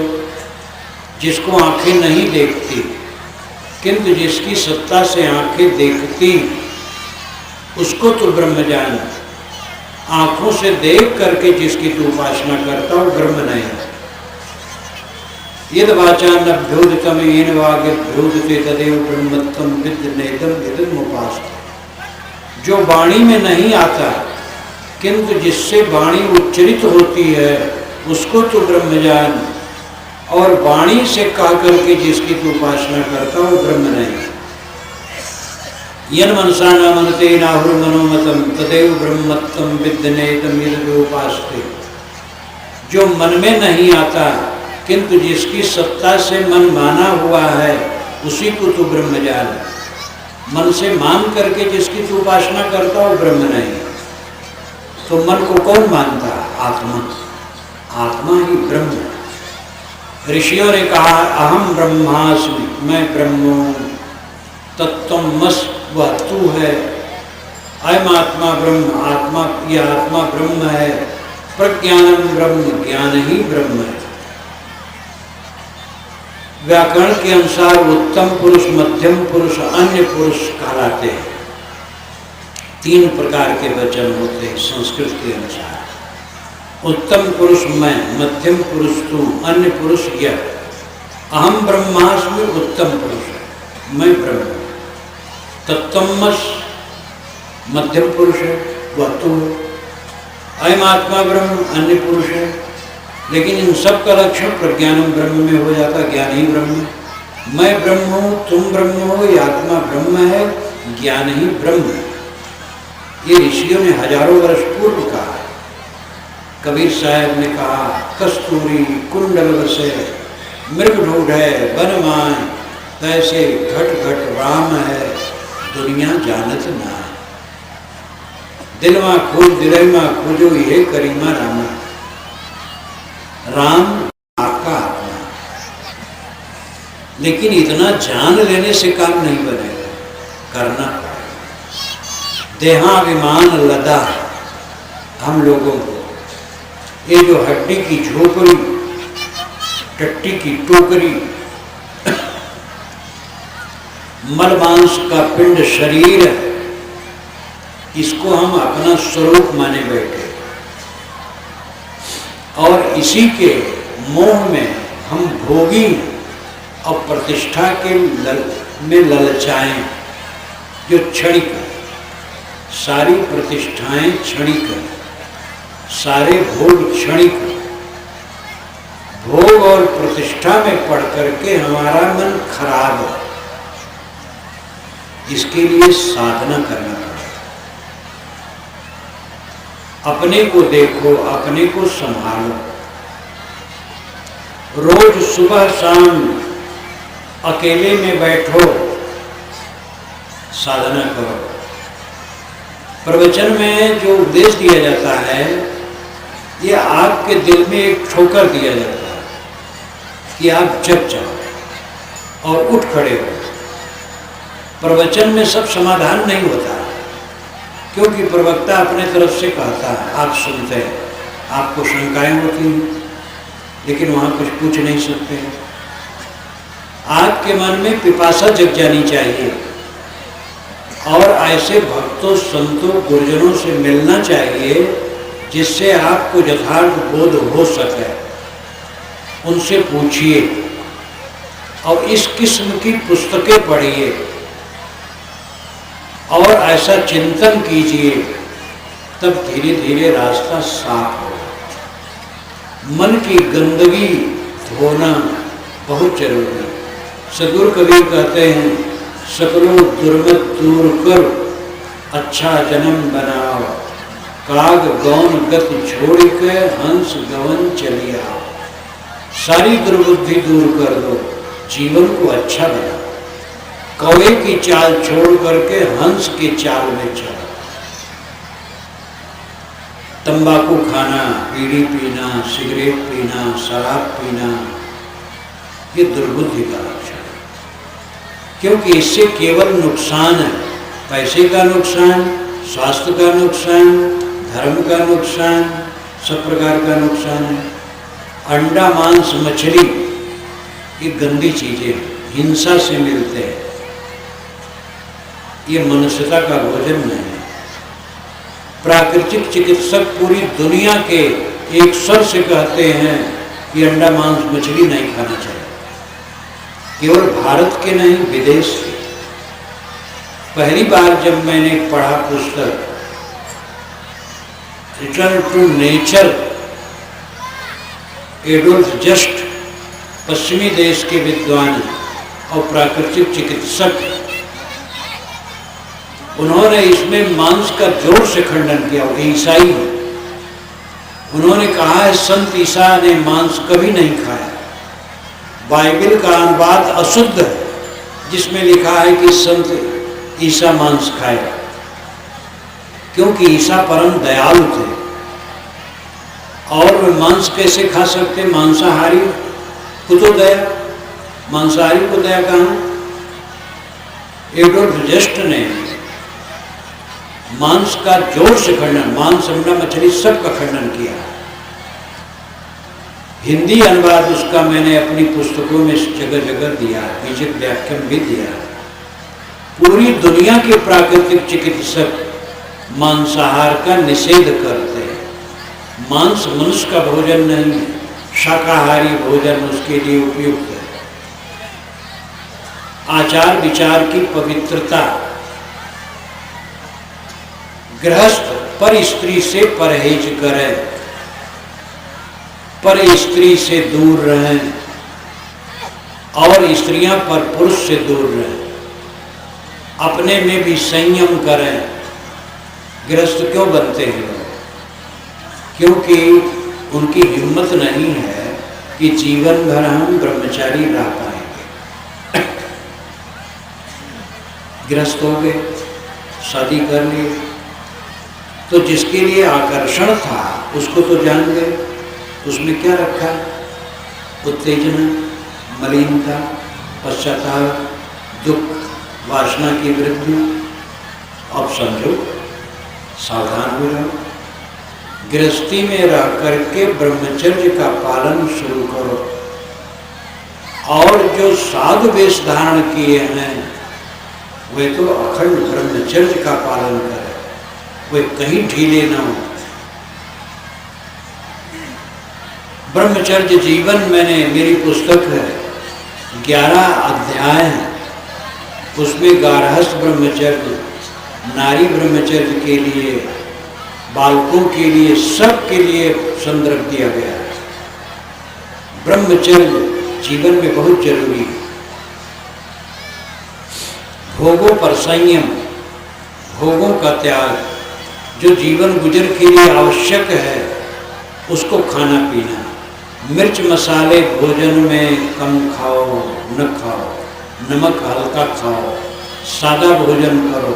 जिसको आंखें नहीं देखती किंतु जिसकी सत्ता से आंखें देखती, उसको तो ब्रह्म जान। आंखों से देख करके जिसकी तू उपासना करता हो ब्रह्म नहीं। यद वाचा नभ्योदितम येन वाग्भ्योदिते तदेव ब्रह्मत्वं विद्धि नैदं यदिमुपास्ते। जो वाणी में नहीं आता किंतु जिससे वाणी उच्चरित होती है उसको तो ब्रह्म जान, और वाणी से कह करके जिसकी तू उपासना करता हो ब्रह्म नहीं। यन मनसा न मनते नाहुर मनोमतम तदेव ब्रह्मत्वं विद्धि नैदं यदिमुपास्ते। जो मन में नहीं आता किंतु जिसकी सत्ता से मन माना हुआ है उसी को तू ब्रह्म जान। मन से मान करके जिसकी तू उपासना करता हो ब्रह्म नहीं। तो मन को कौन मानता है? आत्मा। आत्मा ही ब्रह्म है। ऋषियों ने कहा, अहम ब्रह्मास्मि, मैं ब्रह्म हूं। तत्त्वमसि, वह तू है। अयम आत्मा ब्रह्म, आत्मा, यह आत्मा ब्रह्म है। प्रज्ञानम ब्रह्म, ज्ञान ही ब्रह्म है। व्याकरण के अनुसार उत्तम पुरुष, मध्यम पुरुष, अन्य पुरुष कहलाते हैं। तीन प्रकार के वचन होते हैं संस्कृत के अनुसार। उत्तम पुरुष मैं, मध्यम पुरुष तू, अन्य पुरुष यह। अहम ब्रह्मास्मि उत्तम पुरुष है, मैं ब्रह्म। तत्त्वमसि मध्यम पुरुष है, वह तू है। अयम आत्मा ब्रह्म अन्य पुरुष है। लेकिन इन सब का लक्षण प्रज्ञानम ब्रह्म में हो जाता, ज्ञान ही ब्रह्म है। मैं ब्रह्म हूँ, तुम ब्रह्म हो, ये आत्मा ब्रह्म है, ज्ञान ही ब्रह्म है। ये ऋषियों ने हजारों वर्ष पूर्व कहा है। कबीर साहब ने कहा, कस्तूरी कुंडल बसे मृग ढूंढे बन माय, तैसे घट घट राम है दुनिया जानत ना। दिलवा खोज दिलमा खोजो ये करीमा रामा। राम आपका आत्मा। लेकिन इतना जान लेने से काम नहीं बनेगा, करना पड़ेगा। देहाभिमान लदा हम लोगों को। ये जो हड्डी की झोपड़ी, टट्टी की टोकरी, मल मांस का पिंड शरीर है, इसको हम अपना स्वरूप माने बैठे और इसी के मोह में हम भोगी और प्रतिष्ठा के में ललचाएं, जो क्षणिक। सारी प्रतिष्ठाएं क्षणिक, सारे भोग क्षणिक। भोग और प्रतिष्ठा में पड़ करके हमारा मन खराब है। इसके लिए साधना करना पड़ेगा। अपने को देखो, अपने को संभालो। रोज सुबह शाम अकेले में बैठो, साधना करो। प्रवचन में जो उपदेश दिया जाता है, ये आपके दिल में एक ठोकर दिया जाता है कि आप जग जाओ और उठ खड़े हो। प्रवचन में सब समाधान नहीं होता, क्योंकि प्रवक्ता अपने तरफ से कहता है, आप सुनते हैं, आपको शंकाएं होती हैं, लेकिन वहाँ कुछ पूछ नहीं सकते। आपके मन में पिपासा जग जानी चाहिए और ऐसे भक्तों, संतों, गुरुजनों से मिलना चाहिए जिससे आपको यथार्थ बोध हो सके। उनसे पूछिए और इस किस्म की पुस्तकें पढ़िए और ऐसा चिंतन कीजिए, तब धीरे धीरे रास्ता साफ होगा। मन की गंदगी धोना बहुत जरूरी है। सदगुरु कबीर कहते हैं, सकलों दुर्मत दूर कर अच्छा जन्म बनाओ, काग गौन गत छोड़ के हंस गवन चली आओ। सारी दुर्बुद्धि दूर कर दो, जीवन को अच्छा बनाओ। कौवे की चाल छोड़ करके हंस के चाल में चलो। तंबाकू खाना, बीड़ी पीना, सिगरेट पीना, शराब पीना, ये दुर्बुद्धि का लक्षण है, क्योंकि इससे केवल नुकसान है। पैसे का नुकसान, स्वास्थ्य का नुकसान, धर्म का नुकसान, सब प्रकार का नुकसान है। अंडा, मांस, मछली ये गंदी चीजें हिंसा से मिलते हैं, ये मनुष्यता का भोजन नहीं है। प्राकृतिक चिकित्सक पूरी दुनिया के एक स्वर से कहते हैं कि अंडा, मांस, मछली नहीं खाना चाहिए। केवल भारत के नहीं, विदेश के। पहली बार जब मैंने पढ़ा पुस्तक return to nature, Adolf Just, पश्चिमी देश के विद्वान और प्राकृतिक चिकित्सक, उन्होंने इसमें मांस का जोर से खंडन किया। वो ईसाई, उन्होंने कहा है संत ईसा ने मांस कभी नहीं खाया। बाइबल का अनुवाद अशुद्ध है, जिसमें लिखा है कि संत ईसा मांस खाए, क्योंकि ईसा परम दयालु थे। और वे मांस कैसे खा सकते? मांसाहारी को तो दया, मांसाहारी को दया कहाँ? एडोल्फ जस्ट ने मांस का जोर से खंडन, मांस, अंडा, मछली सब का खंडन किया। हिंदी अनुवाद उसका मैंने अपनी पुस्तकों में जगह जगह दिया, बीजक व्याख्यान भी दिया। पूरी दुनिया के प्राकृतिक चिकित्सक मांसाहार का निषेध करते हैं। मांस मनुष्य का भोजन नहीं है, शाकाहारी भोजन उसके लिए उपयुक्त है। आचार विचार की पवित्रता, गृहस्थ पर स्त्री से परहेज करें, पर स्त्री से दूर रहें, और स्त्रियां पर पुरुष से दूर रहें। अपने में भी संयम करें। गृहस्थ क्यों बनते हैं लोग? क्योंकि उनकी हिम्मत नहीं है कि जीवन भर हम ब्रह्मचारी रह पाएंगे। गृहस्थ हो गए, शादी कर लिए, तो जिसके लिए आकर्षण था उसको तो जान गए। उसमें क्या रखा? उत्तेजना, मलिनता, पश्चाताप, दुख, वासना की वृद्धि। अब समझो, सावधान हो जाओ। गृहस्थी में रह करके ब्रह्मचर्य का पालन शुरू करो। और जो साधु वेश धारण किए हैं वे तो अखंड ब्रह्मचर्य का पालन करें, वे कहीं ढीले न हो। ब्रह्मचर्य जीवन, मैंने, मेरी पुस्तक है, 11 अध्याय हैं। उसमें गार्हस्थ ब्रह्मचर्य, नारी ब्रह्मचर्य के लिए, बालकों के लिए, सबके लिए संदर्भ दिया गया है। ब्रह्मचर्य जीवन में बहुत जरूरी है। भोगों पर संयम, भोगों का त्याग, जो जीवन गुजर के लिए आवश्यक है उसको खाना पीना। मिर्च मसाले भोजन में कम खाओ, न खाओ, नमक हल्का खाओ, सादा भोजन करो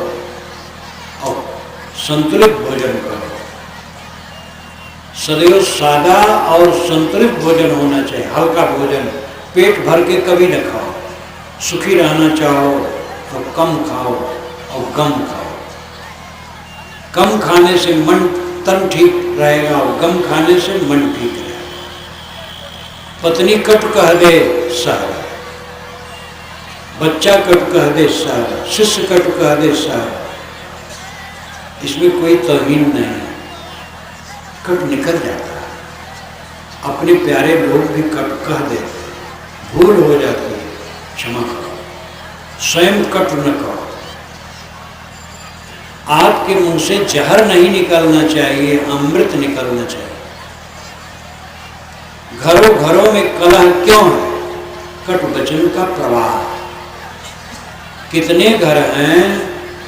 और संतुलित भोजन करो। सदैव सादा और संतुलित भोजन होना चाहिए, हल्का भोजन। पेट भर के कभी न खाओ। सुखी रहना चाहो तो कम खाओ और कम खाओ। कम खाने से मन तन ठीक रहेगा और कम खाने से मन ठीक रहेगा। पत्नी कट कह दे सह, बच्चा कट कह दे सह, शिष्य कट कह दे सह, इसमें कोई तौहीन नहीं है। कट निकल जाता है। अपने प्यारे लोग भी कट कह देते, भूल हो जाती है, क्षमा करो। स्वयं कट न करो। आपके मुंह से जहर नहीं निकलना चाहिए, अमृत निकलना चाहिए। घरों घरों में कलह क्यों है? कटु वचन का प्रवाह। कितने घर हैं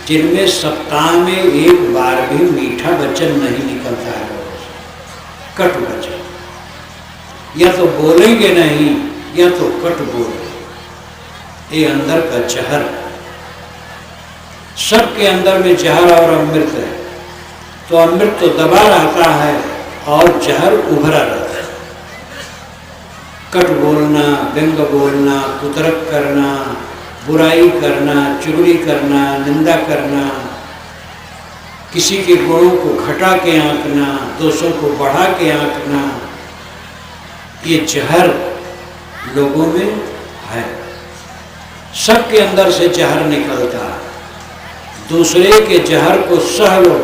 जिनमें सप्ताह में एक बार भी मीठा वचन नहीं निकलता है? कटु वचन। या तो बोलेंगे नहीं या तो कट बोलेंगे। ये अंदर का जहर। सबके अंदर में जहर और अमृत है। तो अमृत तो दबा रहता है और जहर उभरा रहता है। कट बोलना, व्यंग बोलना, कुतरक करना, बुराई करना, चुगली करना, निंदा करना, किसी के गुणों को घटा के आंकना, दोषों को बढ़ा के आंकना, ये जहर लोगों में है। सबके अंदर से जहर निकलता है। दूसरे के जहर को सह लो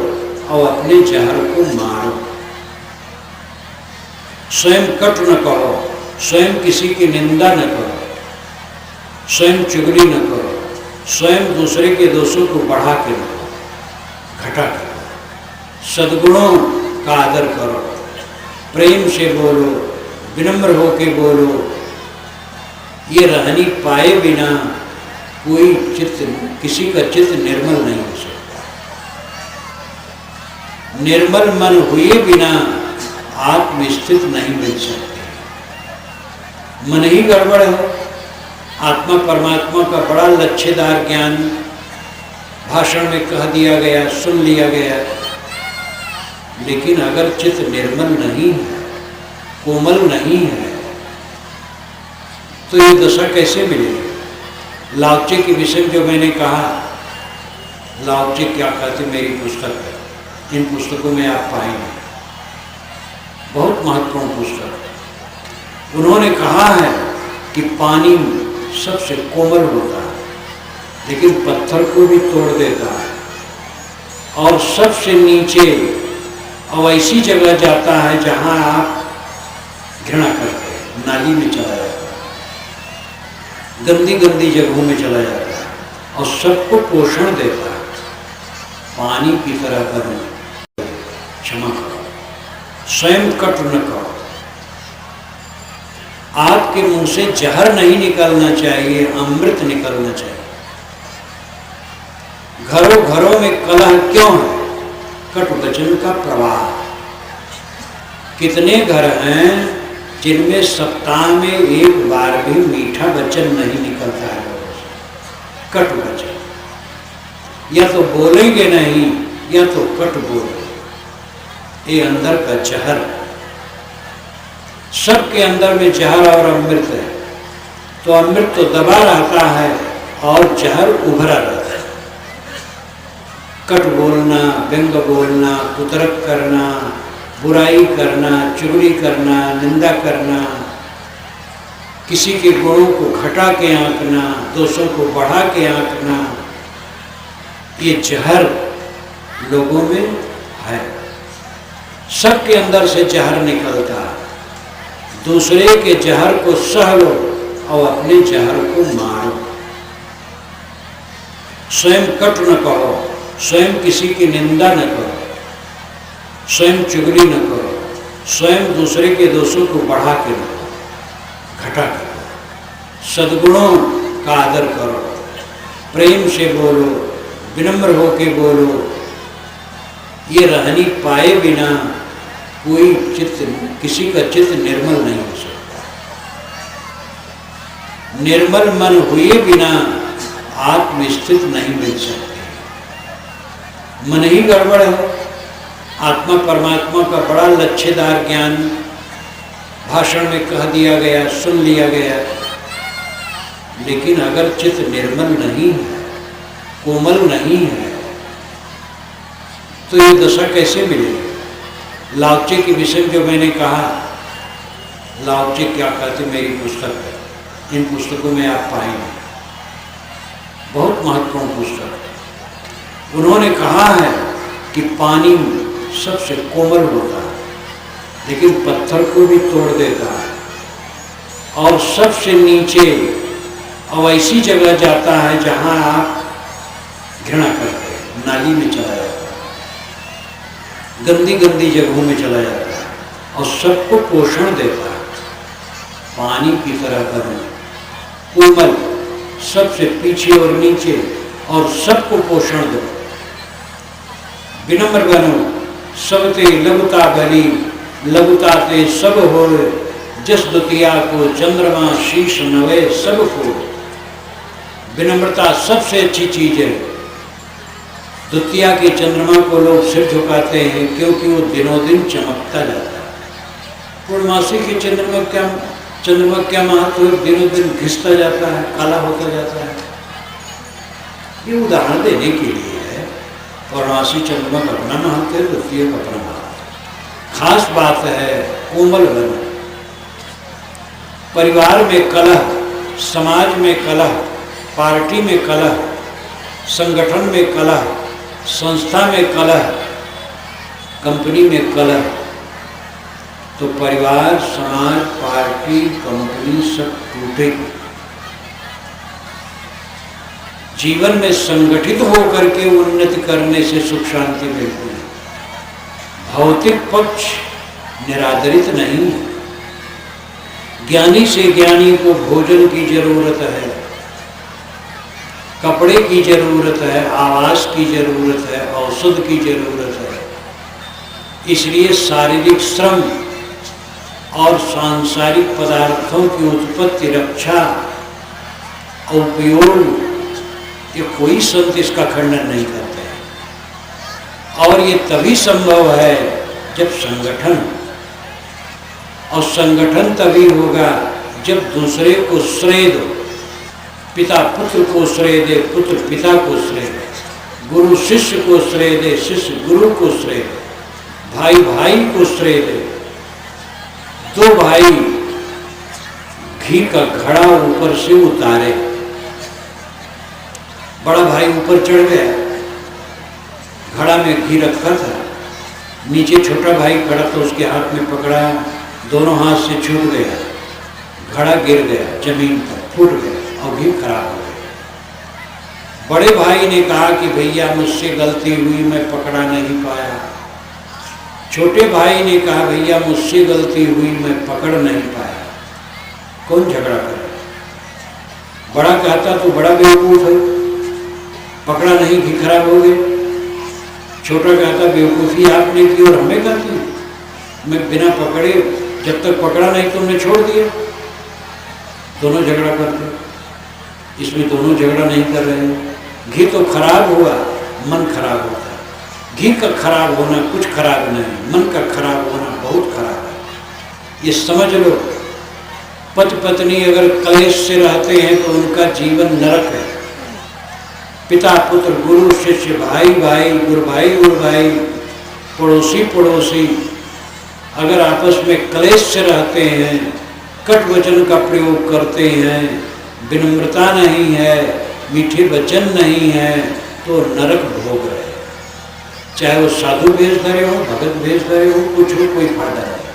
और अपने जहर को मारो। स्वयं कट न करो, स्वयं किसी की निंदा न करो, स्वयं चुगली न करो, स्वयं दूसरे के दोषों को बढ़ा के रखो, घटा के रखो। सद्गुणों का आदर करो, प्रेम से बोलो, विनम्र होके बोलो। ये रहनी पाए बिना कोई चित्त, किसी का चित्त निर्मल नहीं हो सकता। निर्मल मन हुए बिना आत्मस्थित नहीं मिल सकते। मन ही गड़बड़ है। आत्मा परमात्मा का बड़ा लच्छेदार ज्ञान भाषण में कह दिया गया, सुन लिया गया, लेकिन अगर चित्त निर्मल नहीं है, कोमल नहीं है, तो ये दशा कैसे मिलेगी? लाओचे के विषय जो मैंने कहा, लाओचे क्या कहते, मेरी पुस्तक है, इन पुस्तकों में आप पाएंगे, बहुत महत्वपूर्ण पुस्तक। उन्होंने कहा है कि पानी सबसे कोमल होता है, लेकिन पत्थर को भी तोड़ देता है, और सबसे नीचे और ऐसी जगह जाता है जहां आप घृणा करते हैं, नाली में चला जाता है, गंदी गंदी जगहों में चला जाता है, और सबको पोषण देता है। पानी की तरह करो, क्षमा करो, स्वयं कट न करो। आपके मुंह से जहर नहीं निकलना चाहिए, अमृत निकलना चाहिए। घरों घरों में कलह क्यों है? कटु वचन का प्रवाह। कितने घर हैं जिनमें सप्ताह में एक बार भी मीठा वचन नहीं निकलता है? कटु वचन। या तो बोलेंगे नहीं या तो कट बोलेंगे। ये अंदर का जहर। सबके अंदर में जहर और अमृत है। तो अमृत तो दबा रहता है और जहर उभरा रहता है। कट बोलना, व्यंग बोलना, कुतरक करना, बुराई करना, चुगली करना, निंदा करना, किसी के गुणों को घटा के आंकना, दोषों को बढ़ा के आंकना, ये जहर लोगों में है। सबके अंदर से जहर निकलता है। दूसरे के जहर को सह लो और अपने जहर को मारो। स्वयं कट न करो, स्वयं किसी की निंदा न करो, स्वयं चुगली न करो, स्वयं दूसरे के दोषों को बढ़ा के रखो, घटा के रखो। सद्गुणों का आदर करो, प्रेम से बोलो, विनम्र होके बोलो। ये रहनी पाए बिना कोई चित्त, किसी का चित्त निर्मल नहीं हो सकता। निर्मल मन हुए बिना आत्मस्थित नहीं मिल सकती। मन ही गड़बड़ है। आत्मा परमात्मा का बड़ा लच्छेदार ज्ञान भाषण में कह दिया गया, सुन लिया गया, लेकिन अगर चित्त निर्मल नहीं है, कोमल नहीं है, तो ये दशा कैसे मिलेगी? लाओचे के विषय जो मैंने कहा, लाओचे क्या कहते मेरी पुस्तक है, इन पुस्तकों में आप पाएंगे, बहुत महत्वपूर्ण पुस्तक। उन्होंने कहा है कि पानी सबसे कोमल होता है, लेकिन पत्थर को भी तोड़ देता है, और सबसे नीचे अब ऐसी जगह जाता है जहां आप घृणा करते हैं, नाली में चला जाता है, गंदी गंदी जगहों में चला जाता है, और सबको पोषण देता है। पानी की तरह करो, कोमल, सबसे पीछे और नीचे, और सबको पोषण दो। विनम्र बनो, सबते लघुता भली, लघुता ते सब हो, जस द्वितीया को चंद्रमा शीश नवे सब को। विनम्रता सबसे अच्छी चीज है। द्वितीया के चंद्रमा को लोग सिर झुकाते हैं क्योंकि वो दिनों दिन चमकता जाता है। पूर्णमासी के चंद्रमा क्या महत्व है? दिनों दिन घिसता जाता है, काला होता जाता है। ये उदाहरण देने के लिए है। पूर्णमासी चंद्रमा का अपना महत्व है, द्वितीय का अपना महत्व। खास बात है कोमल बनो। परिवार में कलह, समाज में कलह, पार्टी में कलह, संगठन में कलह, संस्था में कलह, कंपनी में कलह, तो परिवार, समाज, पार्टी, कंपनी सब टूटेगी। जीवन में संगठित होकर के उन्नति करने से सुख शांति मिलती है। भौतिक पक्ष निरादरित नहीं है। ज्ञानी से ज्ञानी को भोजन की जरूरत है, कपड़े की जरूरत है, आवास की जरूरत है, औषध की जरूरत है। इसलिए शारीरिक श्रम और सांसारिक पदार्थों की उत्पत्ति, रक्षा, उपयोग, ये कोई संत इसका खंडन नहीं करते हैं। और ये तभी संभव है जब संगठन, और संगठन तभी होगा जब दूसरे को श्रेय दो। पिता पुत्र को श्रेय दे, पुत्र पिता को श्रेय दे, गुरु शिष्य को श्रेय दे, शिष्य गुरु को श्रेय दे, भाई भाई को श्रेय दे। दो भाई घी का घड़ा ऊपर से उतारे, बड़ा भाई ऊपर चढ़ गया, घड़ा में घी रखा था, नीचे छोटा भाई खड़ा तो उसके हाथ में पकड़ा, दोनों हाथ से छूट गया, घड़ा गिर गया जमीन पर, फूट गया और घी खराब हो गया। बड़े भाई ने कहा कि भैया मुझसे गलती हुई, मैं पकड़ा नहीं पाया। छोटे भाई ने कहा भैया मुझसे गलती हुई, मैं पकड़ नहीं पाया। कौन झगड़ा करे? बड़ा कहता तो बड़ा बेवकूफ है, पकड़ा नहीं, घी खराब हो गया। छोटा कहता बेवकूफ़ी आपने की और हमें करती, मैं बिना पकड़े, जब तक पकड़ा नहीं तुमने छोड़ दिया। दोनों झगड़ा करते, इसमें दोनों झगड़ा नहीं कर रहे हैं। घी तो खराब हुआ, मन खराब होता है। घी का खराब होना कुछ खराब नहीं, मन का खराब होना बहुत खराब है। ये समझ लो, पति पत्नी अगर कलेश से रहते हैं तो उनका जीवन नरक है। पिता पुत्र, गुरु शिष्य, भाई भाई, गुरु भाई, पड़ोसी पड़ोसी अगर आपस में क्लेश से रहते हैं, कट वचन का प्रयोग करते हैं, विनम्रता नहीं है, मीठे वचन नहीं है, तो नरक भोग रहे। चाहे वो साधु भेष धरे हो, भगत भेष धरे हो, कुछ हो, कोई फायदा नहीं।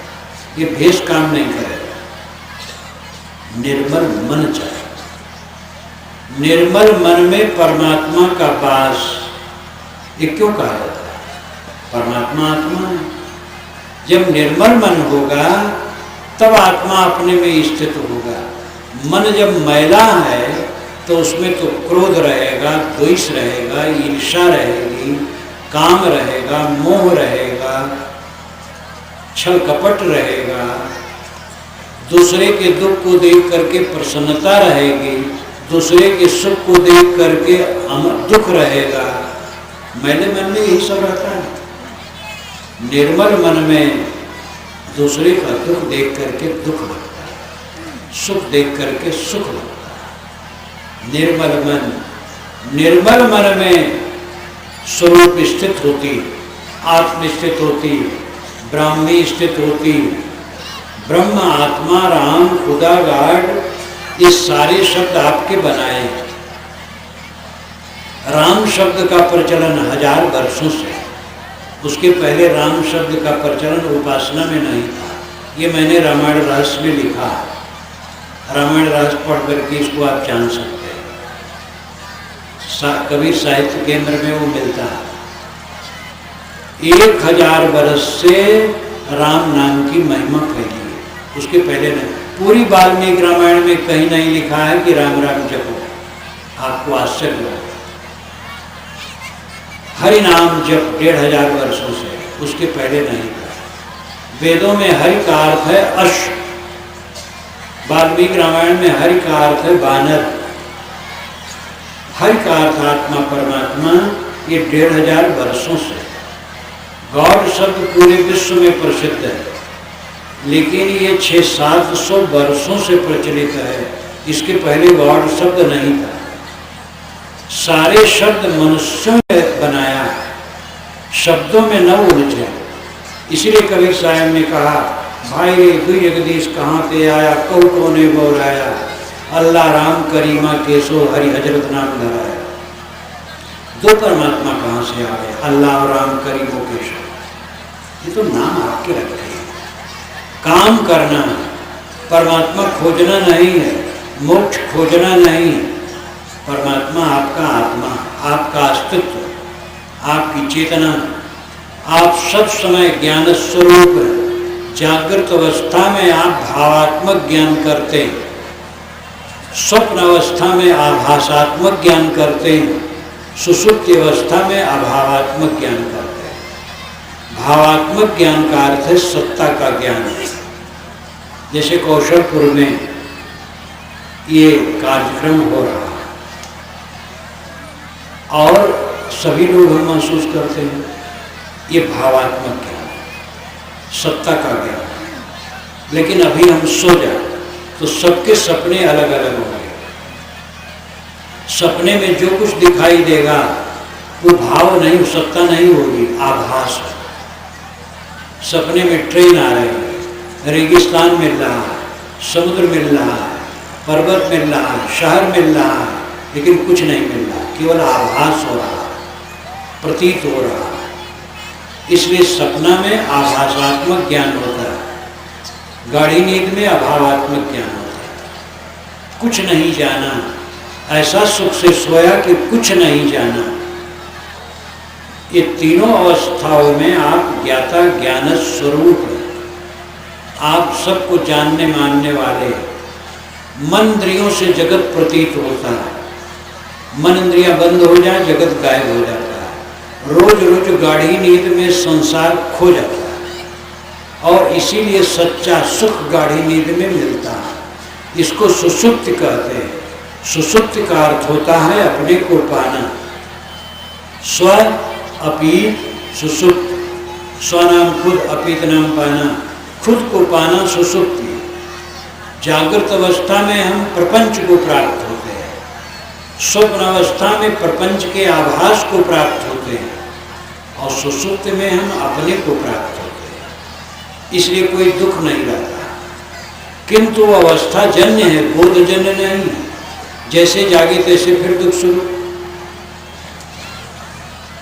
ये भेष काम नहीं करेगा। निर्मल मन चाहिए। निर्मल मन में परमात्मा का वास। ये क्यों कहा जाता है? परमात्मा आत्मा है। जब निर्मल मन होगा तब आत्मा अपने में स्थित होगा। मन जब मैला है तो उसमें तो क्रोध रहेगा, द्वेष रहेगा, ईर्ष्या रहेगी, काम रहेगा, मोह रहेगा, छल कपट रहेगा, दूसरे के दुख को देख करके प्रसन्नता रहेगी, दूसरे के सुख को देख करके दुख रहेगा। मैले मन में यही सब रहता है। निर्मल मन में दूसरे का दुख देख करके दुख लगता है, सुख देख करके सुख लगता है। निर्मल मन में स्वरूप स्थित होती, आत्म स्थित होती, ब्राह्मी स्थित होती। ब्रह्म, आत्मा, राम, खुदा, गॉड, ये सारे शब्द आपके बनाए। राम शब्द का प्रचलन 1000 वर्षों से, उसके पहले राम शब्द का प्रचलन उपासना में नहीं था। ये मैंने रामायण रहस्य में लिखा। रामायण रहस्य पढ़ करके इसको आप जान सकते हैं। कबीर साहित्य केंद्र में वो मिलता है। 1000 वर्ष से राम नाम की महिमा फैली है, उसके पहले नहीं। पूरी वाल्मीकि रामायण में कहीं नहीं लिखा है कि राम राम जपो। आपको आश्चर्य होगा। हरि नाम जप 1500 वर्षों से, उसके पहले नहीं था। वेदों में हरि का अर्थ है अश्व, वाल्मीकि रामायण में हरि का अर्थ है वानर। हरि का अर्थ आत्मा, परमात्मा, ये 1500 वर्षों से। गॉड शब्द पूरे विश्व में प्रसिद्ध है, लेकिन ये 600-700 वर्षों से प्रचलित है। इसके पहले गॉड शब्द नहीं था। सारे शब्द मनुष्यों ने बनाया, शब्दों में न उलझे। इसलिए कबीर साहब ने कहा, भाई रे दुई जगदीश कहाँ पे आया, कौटों ने बोलाया, अल्लाह राम करीमा केसो हरि हजरत नाम धराया। दो परमात्मा कहाँ से आ गए, अल्लाह और राम करीमो केशो। ये तो नाम आपके रखे हैं। काम करना, परमात्मा खोजना नहीं है, मोक्ष खोजना नहीं है। परमात्मा आपका आत्मा, आपका अस्तित्व, आपकी चेतना। आप सब समय ज्ञान स्वरूप हैं। जागृत अवस्था में आप भावात्मक ज्ञान करते हैं, स्वप्न अवस्था में आभासात्मक ज्ञान करते हैं, सुषुप्ति अवस्था में अभावात्मक ज्ञान करते हैं। भावात्मक ज्ञान का अर्थ है सत्ता का ज्ञान। जैसे कौशलपुर में ये कार्यक्रम हो रहा है और सभी लोग हम महसूस करते हैं, ये भावात्मक ज्ञान, सत्ता का ज्ञान। लेकिन अभी हम सो जाए तो सबके सपने अलग अलग होंगे। सपने में जो कुछ दिखाई देगा वो भाव नहीं, सत्ता नहीं होगी, आभास है। सपने में ट्रेन आ रही है, रेगिस्तान मिल रहा है, समुद्र मिल रहा है, पर्वत मिल रहा है, शहर मिल रहा है, लेकिन कुछ नहीं मिल रहा, केवल आभास हो रहा है, प्रतीत हो रहा है। इसलिए सपना में आभासात्मक ज्ञान होता है, गाढ़ी नींद में अभावात्मक ज्ञान होता है। कुछ नहीं जाना, ऐसा सुख से सोया कि कुछ नहीं जाना। ये तीनों अवस्थाओं में आप ज्ञाता ज्ञान स्वरूप हैं। आप सबको जानने मानने वाले। मन इंद्रियों से जगत प्रतीत होता है, मन इंद्रियां बंद हो जाए जगत गायब हो जाता है। रोज रोज गाढ़ी नींद में संसार खो जाता है और इसीलिए सच्चा सुख गाढ़ी नींद में मिलता है। इसको सुषुप्ति कहते हैं। सुषुप्ति का अर्थ होता है अपने को पाना। स्व अपीत सुषुप्त, स्व नाम खुद, अपीत नाम पाना, खुद को पाना सुषुप्ति। जागृत अवस्था में हम प्रपंच को प्राप्त होते हैं, स्वप्न अवस्था में प्रपंच के आभास को प्राप्त होते हैं और सुषुप्ति में हम अपने को प्राप्त होते हैं। इसलिए कोई दुख नहीं रहता, किंतु अवस्था जन्य है, बोध जन्य नहीं। जैसे जागे तैसे फिर दुख शुरू।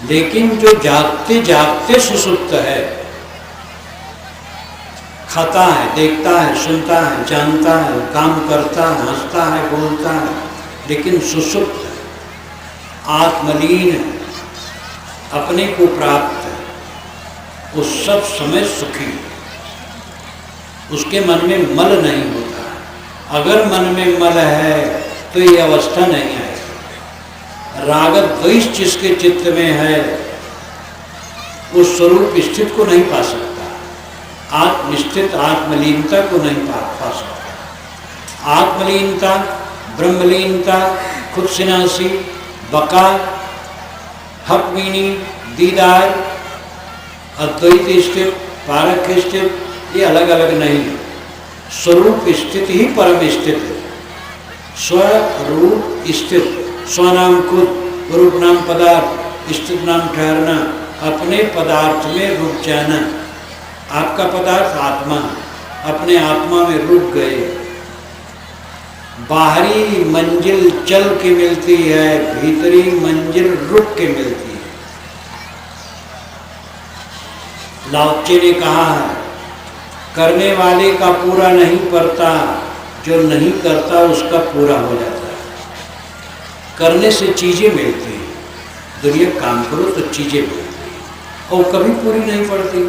लेकिन जो जागते जागते सुषुप्त है, खाता है, देखता है, सुनता है, जानता है, काम करता है, हंसता है, बोलता है, लेकिन सुषुप्त है, आत्मलीन है, अपने को प्राप्त है, वो सब समय सुखी है। उसके मन में मल नहीं होता। अगर मन में मल है तो ये अवस्था नहीं है। राग द्वेष जिसके चित्त में है उस स्वरूप स्थित को नहीं पा सकता, आत्मस्थित आत्मलीनता को नहीं पा सकता। आत्मलीनता, ब्रह्मलीनता, खुद सिनासी, बका, हकमीनी, दीदार, अद्वैत स्थित, पारक स्थित, ये अलग अलग नहीं है। स्वरूप स्थित ही परम स्थित है। स्वरूप स्थित, स्वनाम खुद, रूप नाम पदार्थ, स्थित नाम ठहरना, अपने पदार्थ में रुक जाना। आपका पदार्थ आत्मा, अपने आत्मा में रुक गए। बाहरी मंजिल चल के मिलती है, भीतरी मंजिल रुक के मिलती है। लाओत्से ने कहा है, करने वाले का पूरा नहीं पड़ता, जो नहीं करता उसका पूरा हो जाता है। करने से चीजें मिलती हैं, दुनिया काम करो तो चीजें मिलती हैं, और कभी पूरी नहीं पड़ती,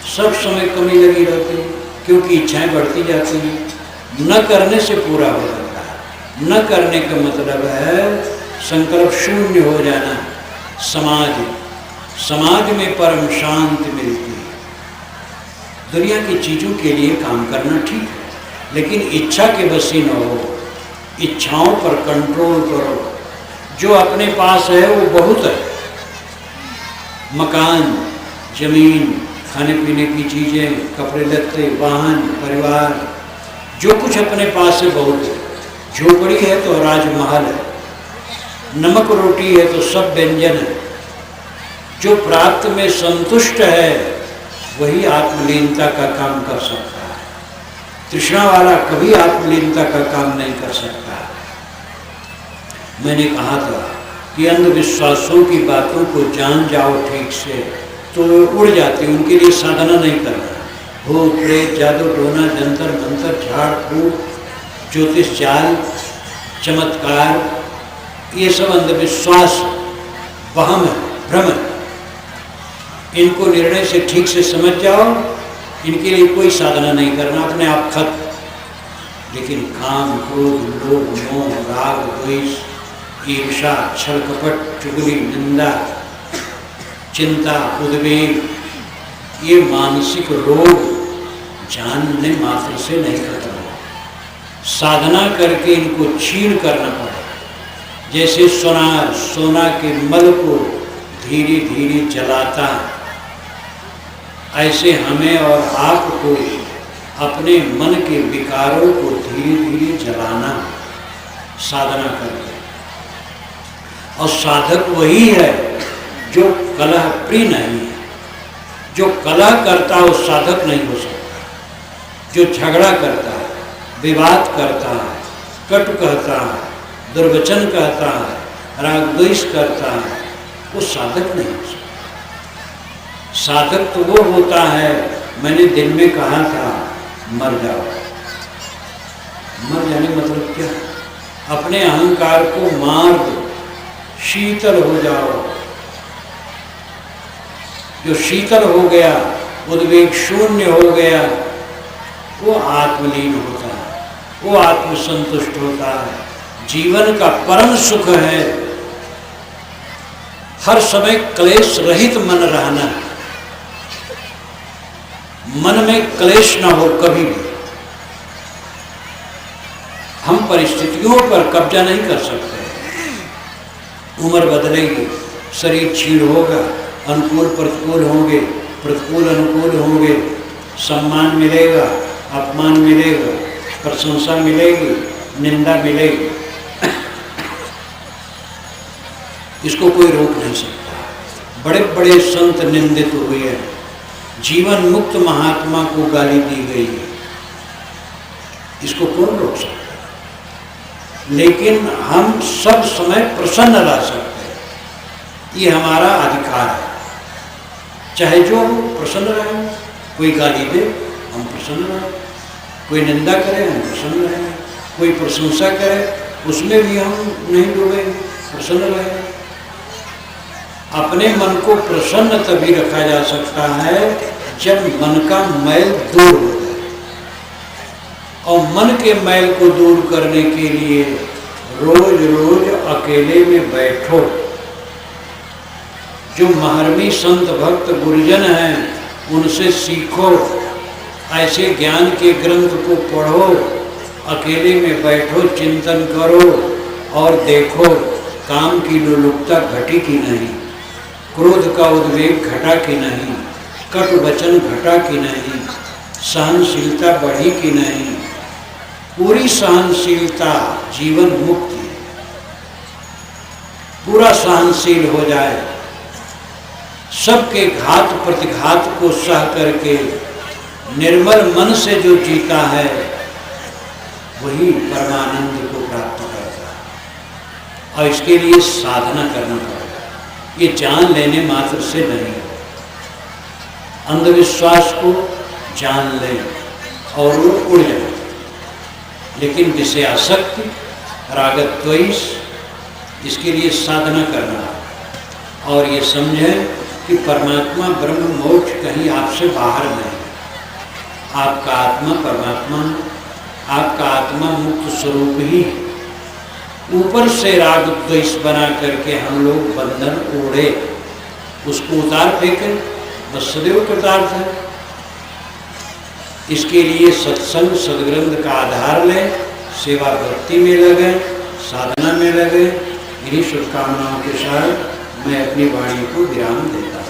सब समय कमी लगी रहती है, क्योंकि इच्छाएं बढ़ती जाती हैं। न करने से पूरा हो जाता है। न करने का मतलब है संकल्प शून्य हो जाना। समाधि में परम शांति मिलती है। दुनिया की चीज़ों के लिए काम करना ठीक है, लेकिन इच्छा के बसी न हो। इच्छाओं पर कंट्रोल करो। जो अपने पास है वो बहुत है, मकान, जमीन, खाने पीने की चीज़ें, कपड़े लत्ते, वाहन, परिवार, जो कुछ अपने पास है बहुत है। झोपड़ी है तो राजमहल है, नमक रोटी है तो सब व्यंजन है। जो प्राप्त में संतुष्ट है वही आत्मलीनता का काम कर सकता है। तृष्णा वाला कभी आत्मलीनता का काम नहीं कर सकता। मैंने कहा था कि अंधविश्वासों की बातों को जान जाओ ठीक से तो उड़ जाते, उनके लिए साधना नहीं करना। भूत प्रेत, जादू टोना, जंतर मंतर, झाड़ फूक, ज्योतिष जाल, चमत्कार, ये सब अंधविश्वास, वहम है, भ्रम है। इनको निर्णय से ठीक से समझ जाओ, इनके लिए कोई साधना नहीं करना, अपने आप खत्म। लेकिन काम, क्रोध, लोभ, मोह, राग, द्वेष, ईर्षा, छल कपट, चुगली, निंदा, चिंता, उद्वेग, ये मानसिक रोग जानने मात्र से नहीं खत्म हो। साधना करके इनको छीन करना पड़े। जैसे सोनार सोना के मल को धीरे धीरे जलाता है, ऐसे हमें और आपको अपने मन के विकारों को धीरे धीरे जलाना, साधना करके। और साधक वही है जो कलह प्रिय नहीं है। जो कलह करता है वो साधक नहीं हो सकता। जो झगड़ा करता है, विवाद करता है, कटु कहता है, दुर्वचन कहता है, राग द्वेष करता है, वो साधक नहीं हो सकता। साधक तो वो होता है, मैंने दिन में कहा था, मर जाओ। मर जाने मतलब क्या? अपने अहंकार को मार दो, शीतल हो जाओ। जो शीतल हो गया, उद्वेग शून्य हो गया, वो आत्मलीन होता है, वो आत्मसंतुष्ट होता है। जीवन का परम सुख है हर समय क्लेश रहित मन रहना। मन में क्लेश ना हो कभी भी। हम परिस्थितियों पर कब्जा नहीं कर सकते। उम्र बदलेगी, शरीर क्षीण होगा, अनुकूल प्रतिकूल होंगे, प्रतिकूल अनुकूल होंगे, सम्मान मिलेगा, अपमान मिलेगा, प्रशंसा मिलेगी, निंदा मिलेगी। इसको कोई रोक नहीं सकता। बड़े बड़े संत निंदित हुए हैं, जीवन मुक्त महात्मा को गाली दी गई है, इसको कौन रोक सकता? लेकिन हम सब समय प्रसन्न रह सकते हैं, ये हमारा अधिकार है। चाहे जो प्रसन्न रहे, कोई गाली दे हम प्रसन्न रहें, कोई निंदा करे हम प्रसन्न रहें, कोई प्रशंसा करे उसमें भी हम नहीं डूबे, प्रसन्न रहें। अपने मन को प्रसन्न तभी रखा जा सकता है जब मन का मैल दूर हो जाए। और मन के मैल को दूर करने के लिए रोज रोज अकेले में बैठो, जो महर्मी संत भक्त गुरुजन हैं उनसे सीखो, ऐसे ज्ञान के ग्रंथ को पढ़ो, अकेले में बैठो, चिंतन करो और देखो काम की लोलुपता घटी कि नहीं, क्रोध का उद्वेग घटा कि नहीं, कटु वचन घटा कि नहीं, सहनशीलता बढ़ी कि नहीं। पूरी सहनशीलता जीवन मुक्ति, पूरा सहनशील हो जाए, सबके घात प्रतिघात को सह करके निर्मल मन से जो जीता है वही परमानंद को प्राप्त करता है। और इसके लिए साधना करना पड़ेगा, ये जान लेने मात्र से नहीं। अंधविश्वास को जान लें और वो उड़ जाए, लेकिन विषय आसक्ति, रागद्वेष, इसके लिए साधना करना है। और ये समझें कि परमात्मा ब्रह्म मोक्ष कहीं आपसे बाहर नहीं, आपका आत्मा परमात्मा, आपका आत्मा मुक्त स्वरूप ही है। ऊपर से राग द्वेष बना करके हम लोग बंधन ओढ़े, उसको उतार फेंकें, बस सदैव कृतार्थ है। इसके लिए सत्संग सदग्रंथ का आधार लें, सेवा भक्ति में लगे, साधना में लगे। इन्हीं शुभकामनाओं के साथ मैं अपनी वाणी को विराम देता हूँ।